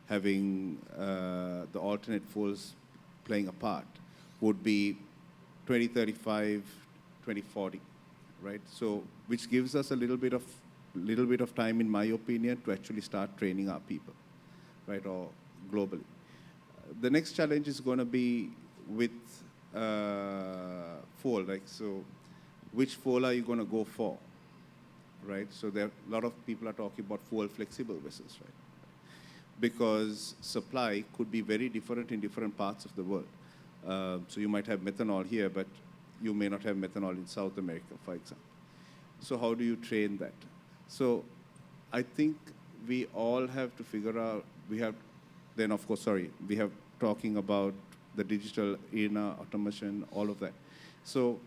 having the alternate fuels playing a part would be 2035, 2040, right? So which gives us a little bit of time, in my opinion, to actually start training our people, right, or globally. The next challenge is going to be with fuel, like, so which fuel are you going to go for, right? So there, a lot of people are talking about fuel flexible vessels, right? Because supply could be very different in different parts of the world. So you might have methanol here, but you may not have methanol in South America, for example. So how do you train that? So I think we all have to figure out, we have talking about the digital arena, automation, all of that. So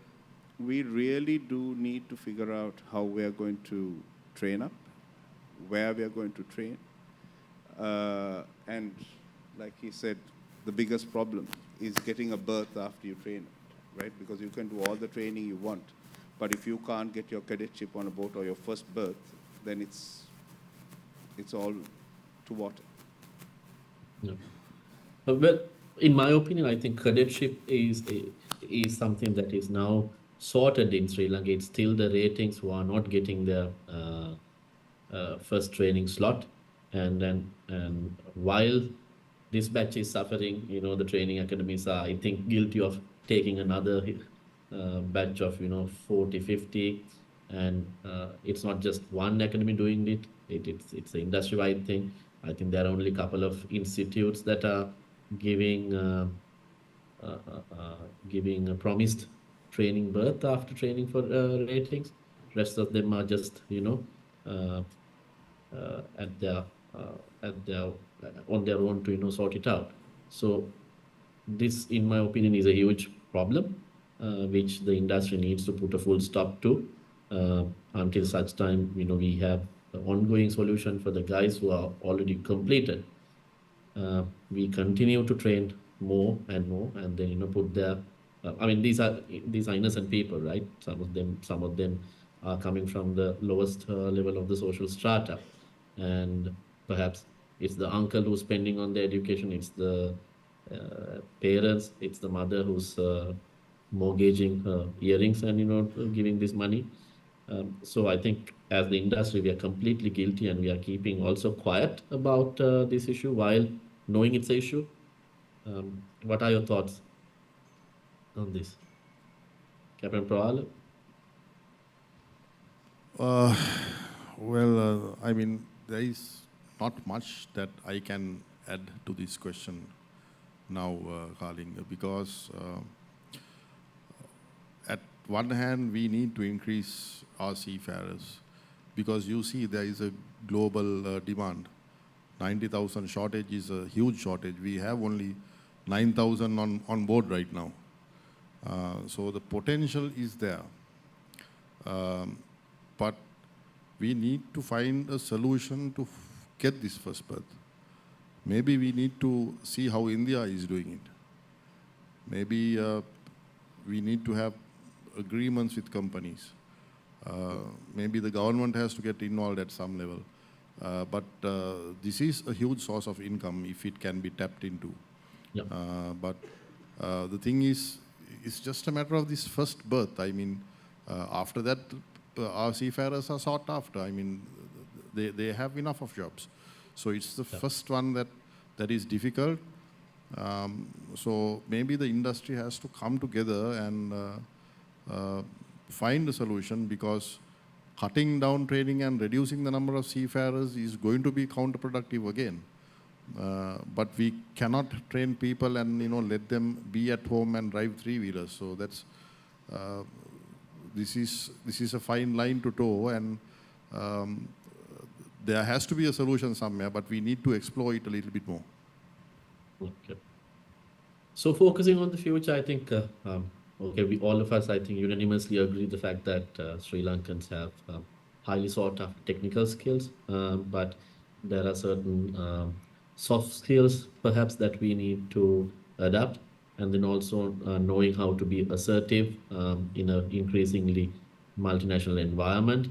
we really do need to figure out how we are going to train up, where we are going to train. And like he said, the biggest problem is getting a berth after you train, right? Because you can do all the training you want, but if you can't get your cadetship on a boat or your first berth, then it's all to water. Yeah. Well, in my opinion, I think cadetship is something that is now sorted in Sri Lanka. It's still the ratings who are not getting their first training slot, and while this batch is suffering, the training academies are, I think, guilty of taking another batch of 40, 50, and it's not just one academy doing it. It's an industry-wide thing. I think there are only a couple of institutes that are giving a promised training berth after training for ratings. Rest of them are just at their on their own to sort it out. So this, in my opinion, is a huge problem which the industry needs to put a full stop to until such time we have an ongoing solution for the guys who are already completed. We continue to train more and more, and then put their. I mean, these are innocent people, right? Some of them are coming from the lowest level of the social strata, and perhaps it's the uncle who's spending on their education. It's the parents. It's the mother who's mortgaging her earrings and giving this money. So I think as the industry, we are completely guilty, and we are keeping also quiet about this issue while knowing it's an issue. What are your thoughts on this, Captain Pravala? I mean, there is not much that I can add to this question now, Kalinga, because at one hand, we need to increase our seafarers because you see there is a global demand. 90,000 shortage is a huge shortage. We have only 9,000 on board right now. So the potential is there. But we need to find a solution to get this first berth. Maybe we need to see how India is doing it. Maybe we need to have agreements with companies. Maybe the government has to get involved at some level. But this is a huge source of income if it can be tapped into. Yeah. But the thing is, it's just a matter of this first berth. I mean, after that, our seafarers are sought after. I mean, they have enough of jobs. So it's the first one that is difficult. So maybe the industry has to come together and find a solution, because cutting down training and reducing the number of seafarers is going to be counterproductive again. But we cannot train people and let them be at home and drive three-wheelers. So that's this is a fine line to toe, and there has to be a solution somewhere, but we need to explore it a little bit more. Okay. So focusing on the future, I think, all of us, I think, unanimously agree the fact that Sri Lankans have highly sought after technical skills, but there are certain soft skills perhaps that we need to adapt, and then also knowing how to be assertive in an increasingly multinational environment,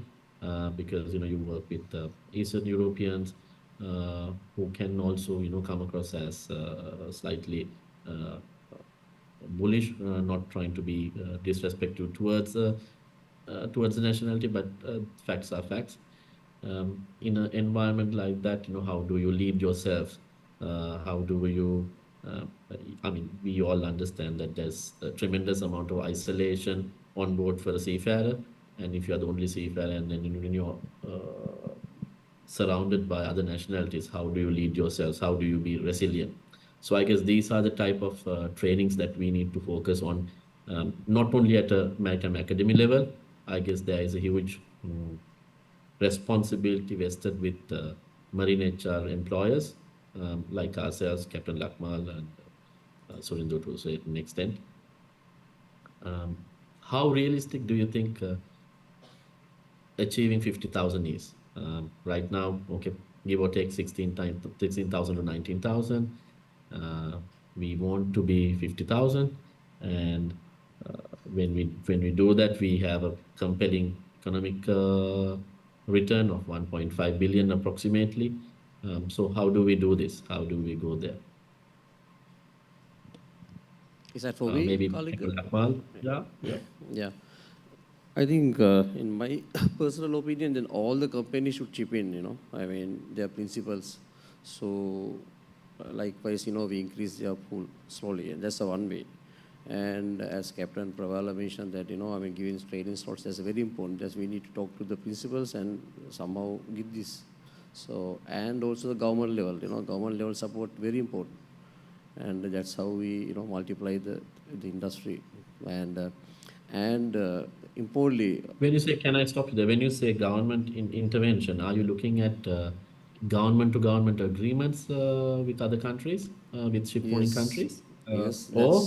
because you work with Eastern Europeans who can also come across as slightly bullish, not trying to be disrespectful towards the nationality, but facts are facts. In an environment like that, how do you lead yourself? How do you? I mean, we all understand that there's a tremendous amount of isolation on board for a seafarer, and if you are the only seafarer, and then you're surrounded by other nationalities, how do you lead yourselves? How do you be resilient? So I guess these are the type of trainings that we need to focus on, not only at a maritime academy level. I guess there is a huge responsibility vested with marine HR employers like ourselves, Captain Lakmal and Surindo to a certain extent. How realistic do you think achieving 50,000 is? Right now, okay, give or take 16,000 to 19,000. We want to be 50,000, and when we do that, we have a compelling economic return of 1.5 billion approximately. So how do we do this? How do we go there? Is that for me, Maybe colleague? Lakmal? Yeah. Yeah. I think, in my personal opinion, then all the companies should chip in, I mean, their principles. So, likewise, we increase their pool slowly, and that's the one way. And as Captain Pravala mentioned that, giving training slots, that's very important, as we need to talk to the principals and somehow get this. So, and also the government level, government level support, very important. And that's how we, multiply the industry. And importantly, When you say, can I stop you there? When you say government intervention, are you looking at government-to-government agreements with other countries, with shipowning Yes, countries? yes, Or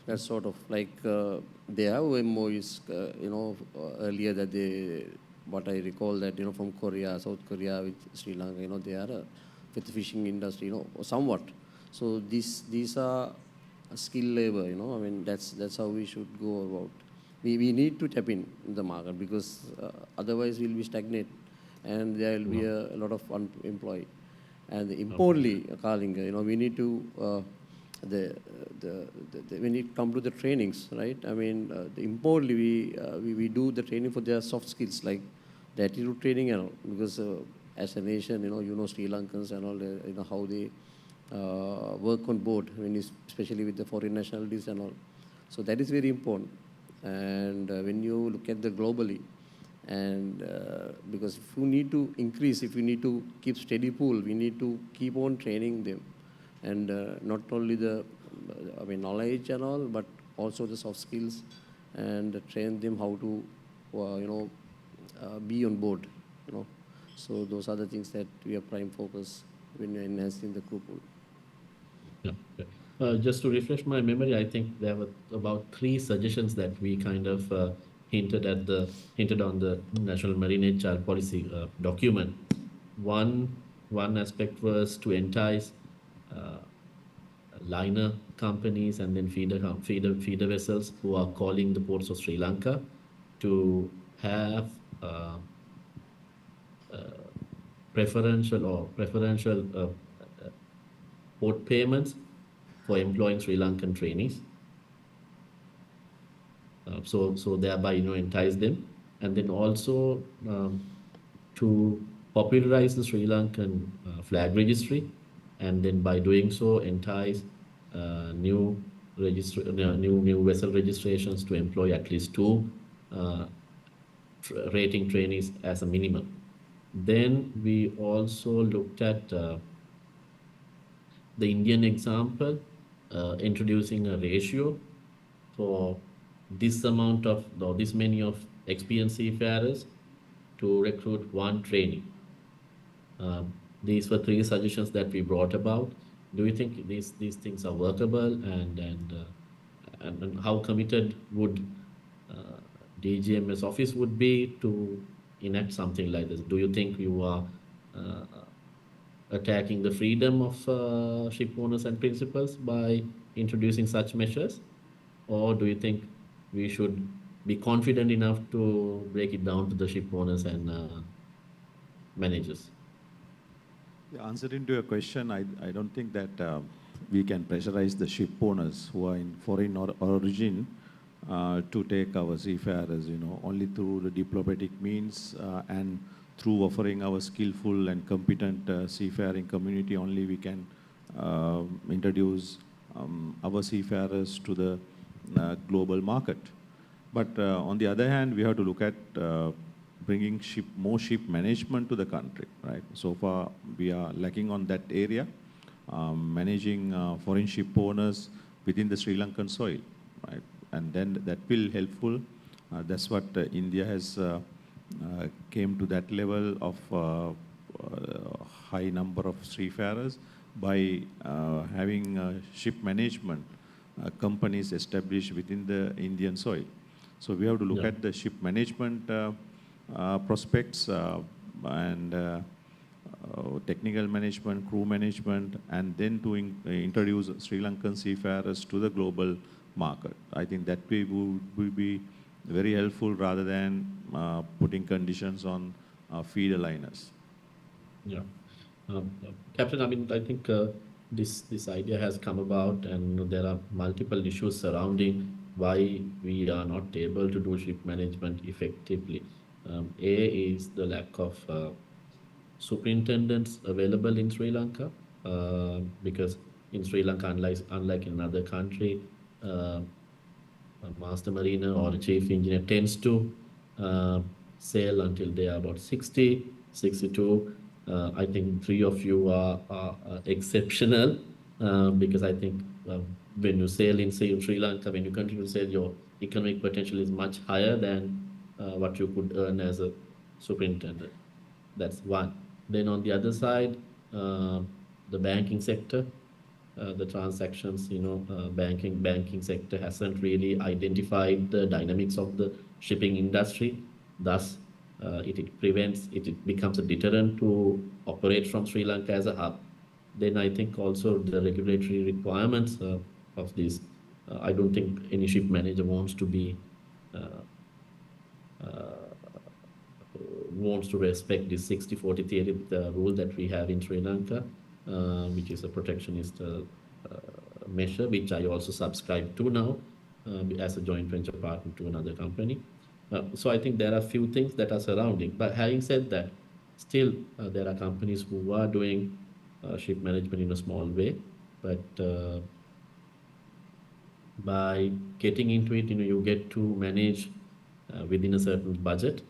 that's sort of like they have MOUs, earlier that they, what I recall that, from Korea, South Korea with Sri Lanka, they are with the fishing industry, somewhat. So these are skill labor, I mean, that's how we should go about. We need to tap in the market because otherwise we'll be stagnant and there will be a lot of unemployed. And importantly, Kalinga, we need to, when it comes to the trainings, right? I mean, importantly, we do the training for their soft skills, like the attitude training and all, because as a nation, Sri Lankans and all, how they work on board, especially with the foreign nationalities and all. So that is very important. And when you look at the globally, and because if you need to increase, if you need to keep steady pool, we need to keep on training them, and not only the knowledge and all, but also the soft skills, and train them how to be on board. So those are the things that we are prime focus when we are enhancing the crew pool. Yeah. Just to refresh my memory, I think there were about 3 suggestions that we kind of hinted on the National Marine HR policy document. One aspect was to entice liner companies and then feeder vessels who are calling the ports of Sri Lanka to have preferential port payments for employing Sri Lankan trainees. So thereby, entice them, and then also to popularize the Sri Lankan flag registry, and then by doing so entice new vessel registrations to employ at least 2 rating trainees as a minimum. Then we also looked at the Indian example, introducing a ratio for this many of experienced seafarers to recruit 1 trainee. These were 3 suggestions that we brought about. Do you think these things are workable, and how committed would DGMS office would be to enact something like this? Do you think you are attacking the freedom of ship owners and principals by introducing such measures, or do you think we should be confident enough to break it down to the ship owners and managers? The answer into your question, I don't think that we can pressurize the ship owners who are in foreign origin to take our seafarers, only through the diplomatic means and through offering our skillful and competent seafaring community only we can introduce our seafarers to the global market. But on the other hand, we have to look at bringing more ship management to the country, right? So far, we are lacking on that area, managing foreign ship owners within the Sri Lankan soil, right? And then that will helpful. That's what India has came to that level of high number of seafarers by having ship management companies established within the Indian soil. So we have to look at the ship management prospects and technical management, crew management, and then to introduce Sri Lankan seafarers to the global market. I think that way will be very helpful rather than putting conditions on feeder liners. Yeah. Captain, I think this idea has come about, and there are multiple issues surrounding why we are not able to do ship management effectively. A is the lack of superintendents available in Sri Lanka, because in Sri Lanka, unlike in another country, a master mariner or a chief engineer tends to sail until they are about 60, 62. I think 3 of you are exceptional, because I think when you sail in Sri Lanka, when you continue to sail, your economic potential is much higher than what you could earn as a superintendent. That's one. Then on the other side, the banking sector, the transactions, banking sector hasn't really identified the dynamics of the shipping industry. Thus, it becomes a deterrent to operate from Sri Lanka as a hub. Then I think also the regulatory requirements of this. I don't think any ship manager wants to be wants to respect this 60-40 theory rule that we have in Sri Lanka, which is a protectionist measure, which I also subscribe to now as a joint venture partner to another company. So I think there are a few things that are surrounding. But having said that, still there are companies who are doing ship management in a small way. But by getting into it, you get to manage within a certain budget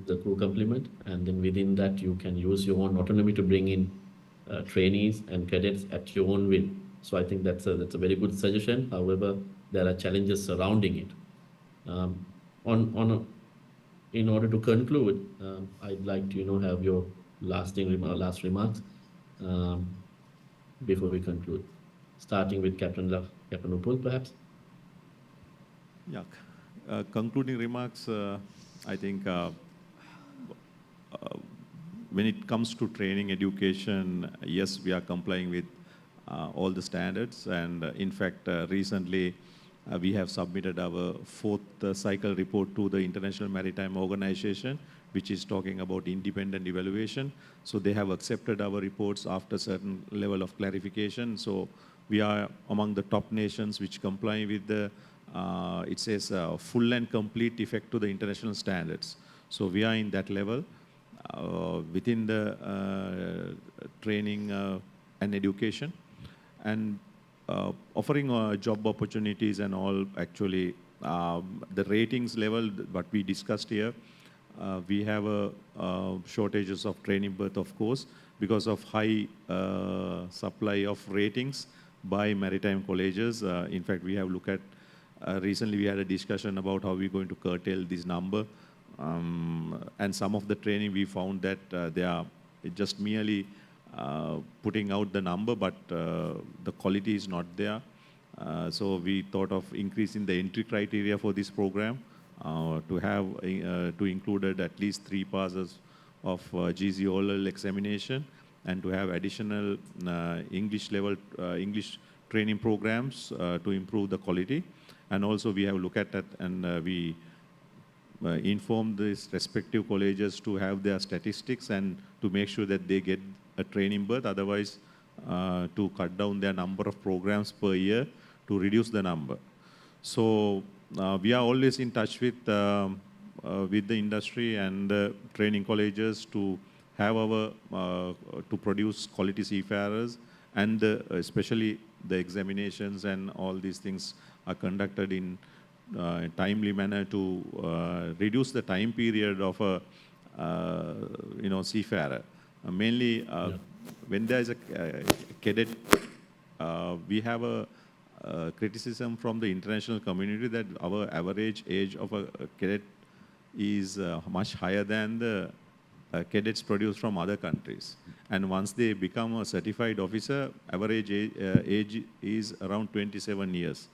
the crew complement, and then within that you can use your own autonomy to bring in trainees and cadets at your own will. So I think that's a very good suggestion. However, there are challenges surrounding it. In order to conclude, I'd like to have your last remarks before we conclude, starting with Captain Upul, perhaps. Yeah. Concluding remarks, I think when it comes to training education, yes, we are complying with all the standards. And in fact, recently, we have submitted our fourth cycle report to the International Maritime Organization, which is talking about independent evaluation. So they have accepted our reports after certain level of clarification. So we are among the top nations which comply with the, it says, full and complete effect to the international standards. So we are in that level within the training and education. And offering job opportunities and all, actually, the ratings level, what we discussed here, we have shortages of training berth, of course, because of high supply of ratings by maritime colleges. In fact, we have looked at, recently we had a discussion about how we're going to curtail this number. And some of the training we found that they are just merely putting out the number, but the quality is not there. So we thought of increasing the entry criteria for this program to have to include at least 3 passes of GC oral examination, and to have additional English level English training programs to improve the quality. And also we have looked at that, and we inform these respective colleges to have their statistics and to make sure that they get a training berth, otherwise to cut down their number of programs per year to reduce the number. So we are always in touch with the industry and the training colleges to have our, to produce quality seafarers, and especially the examinations and all these things are conducted in a timely manner to reduce the time period of a seafarer. Mainly when there is a cadet, we have a criticism from the international community that our average age of a cadet is much higher than the cadets produced from other countries. And once they become a certified officer, average age is around 27 years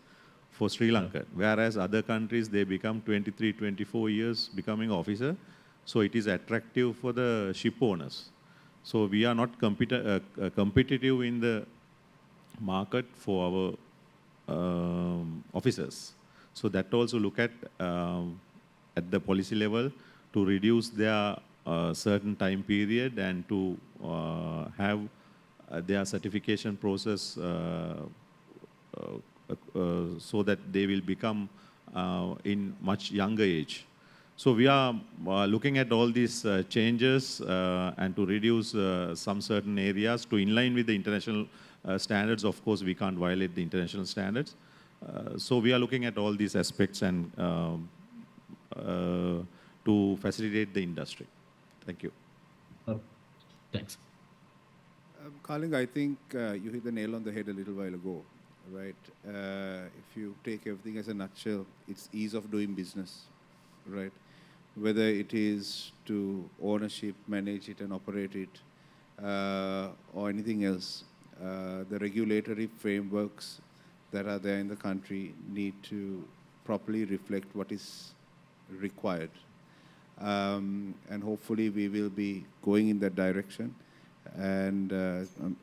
for Sri Lanka, whereas other countries, they become 23, 24 years becoming officer. So it is attractive for the ship owners. So we are not competitive in the market for our officers. So that also look at the policy level to reduce their certain time period and to have their certification process so that they will become in much younger age. So we are looking at all these changes and to reduce some certain areas to in line with the international standards. Of course, we can't violate the international standards. So we are looking at all these aspects and to facilitate the industry. Thank you. Thanks. Kalinga, I think you hit the nail on the head a little while ago, right? If you take everything as a nutshell, it's ease of doing business, right? whether it is to ownership, manage it and operate it, or anything else. The regulatory frameworks that are there in the country need to properly reflect what is required. And hopefully we will be going in that direction. And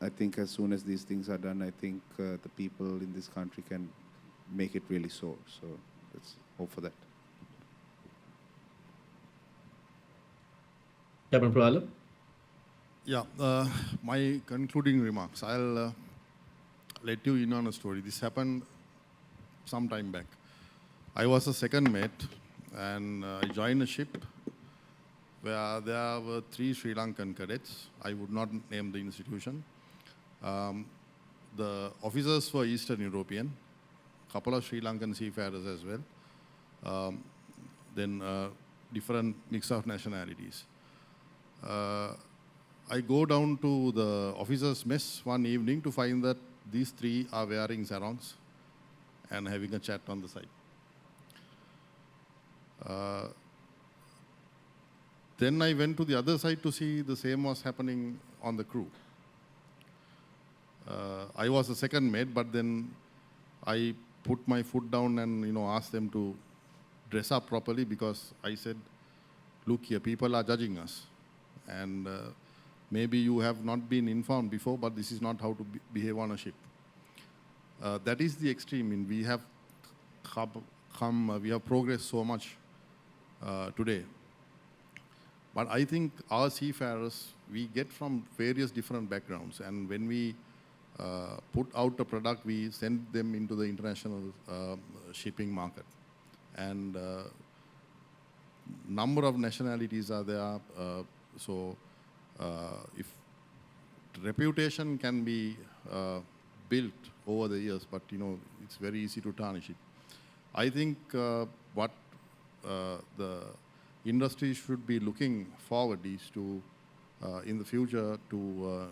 I think as soon as these things are done, I think the people in this country can make it really so. So let's hope for that. Captain Pravala? Yeah, my concluding remarks. I'll let you in on a story. This happened some time back. I was a second mate, and I joined a ship where there were 3 Sri Lankan cadets. I would not name the institution. The officers were Eastern European, couple of Sri Lankan seafarers as well. Then different mix of nationalities. I go down to the officers' mess one evening to find that these 3 are wearing sarongs and having a chat on the side. Then I went to the other side to see the same was happening on the crew. I was the second mate, but then I put my foot down and asked them to dress up properly, because I said, look here, people are judging us. And maybe you have not been informed before, but this is not how to behave on a ship. That is the extreme. And we have we have progressed so much today. But I think our seafarers, we get from various different backgrounds. And when we put out a product, we send them into the international shipping market. And number of nationalities are there. So if reputation can be built over the years, but it's very easy to tarnish it. I think what the industry should be looking forward is to, in the future, to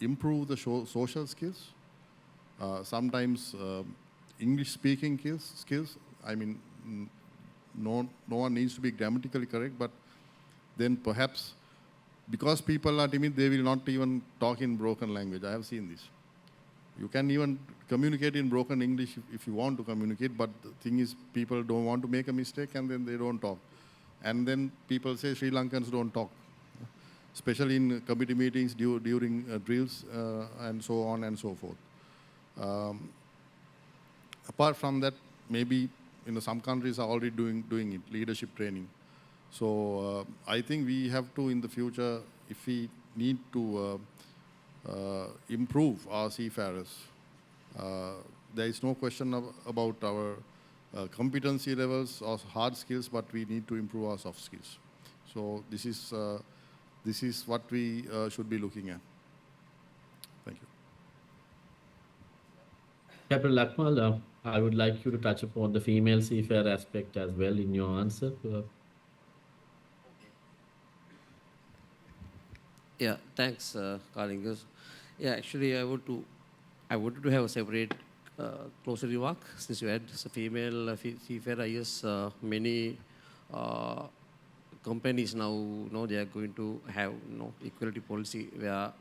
improve the social skills. Sometimes English-speaking skills. I mean, no one needs to be grammatically correct, but then perhaps because people are timid, they will not even talk in broken language. I have seen this. You can even communicate in broken English if you want to communicate, but the thing is, people don't want to make a mistake, and then they don't talk. And then people say Sri Lankans don't talk, especially in committee meetings, during drills, and so on and so forth. Apart from that, maybe some countries are already doing it, leadership training. So I think we have to, in the future, if we need to improve our seafarers, there is no question about our competency levels or hard skills, but we need to improve our soft skills. So this is what we should be looking at. Thank you. Captain Lakmal, I would like you to touch upon the female seafarer aspect as well in your answer. Yeah, thanks, Kalingas. Yeah, actually, I wanted to have a separate closer remark, since you had a female seafarer. Yes, many companies now, they are going to have equality policy where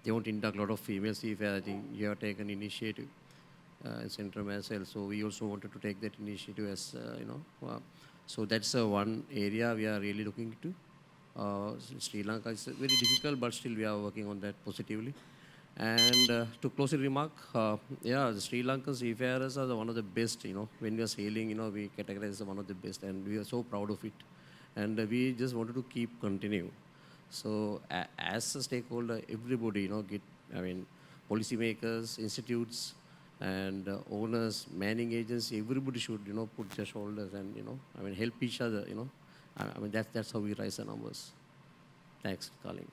they want to induct a lot of female seafarers. I think you have taken initiative in Centrum as well. So we also wanted to take that initiative as so that's one area we are really looking to. Sri Lanka is very difficult, but still we are working on that positively. And to closely remark, yeah, the Sri Lankan seafarers are one of the best. When we are sailing, we categorize as one of the best, and we are so proud of it. And we just wanted to keep continue. So as a stakeholder, everybody, policymakers, institutes, and owners, manning agency, everybody should, put their shoulders and, help each other, that's how we rise the numbers. Thanks, Kaling.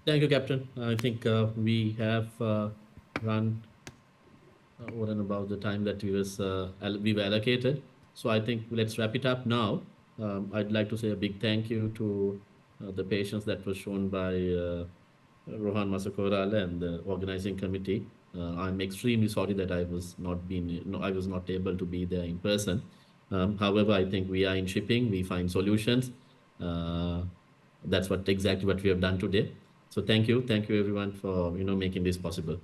Thank you, Captain. I think we have run over and above the time that we were allocated. So I think let's wrap it up now. I'd like to say a big thank you to the patience that was shown by Rohan Masakorala and the organizing committee. I'm extremely sorry that I was not able to be there in person. However, I think we are in shipping, we find solutions. That's exactly what we have done today. So thank you everyone for making this possible.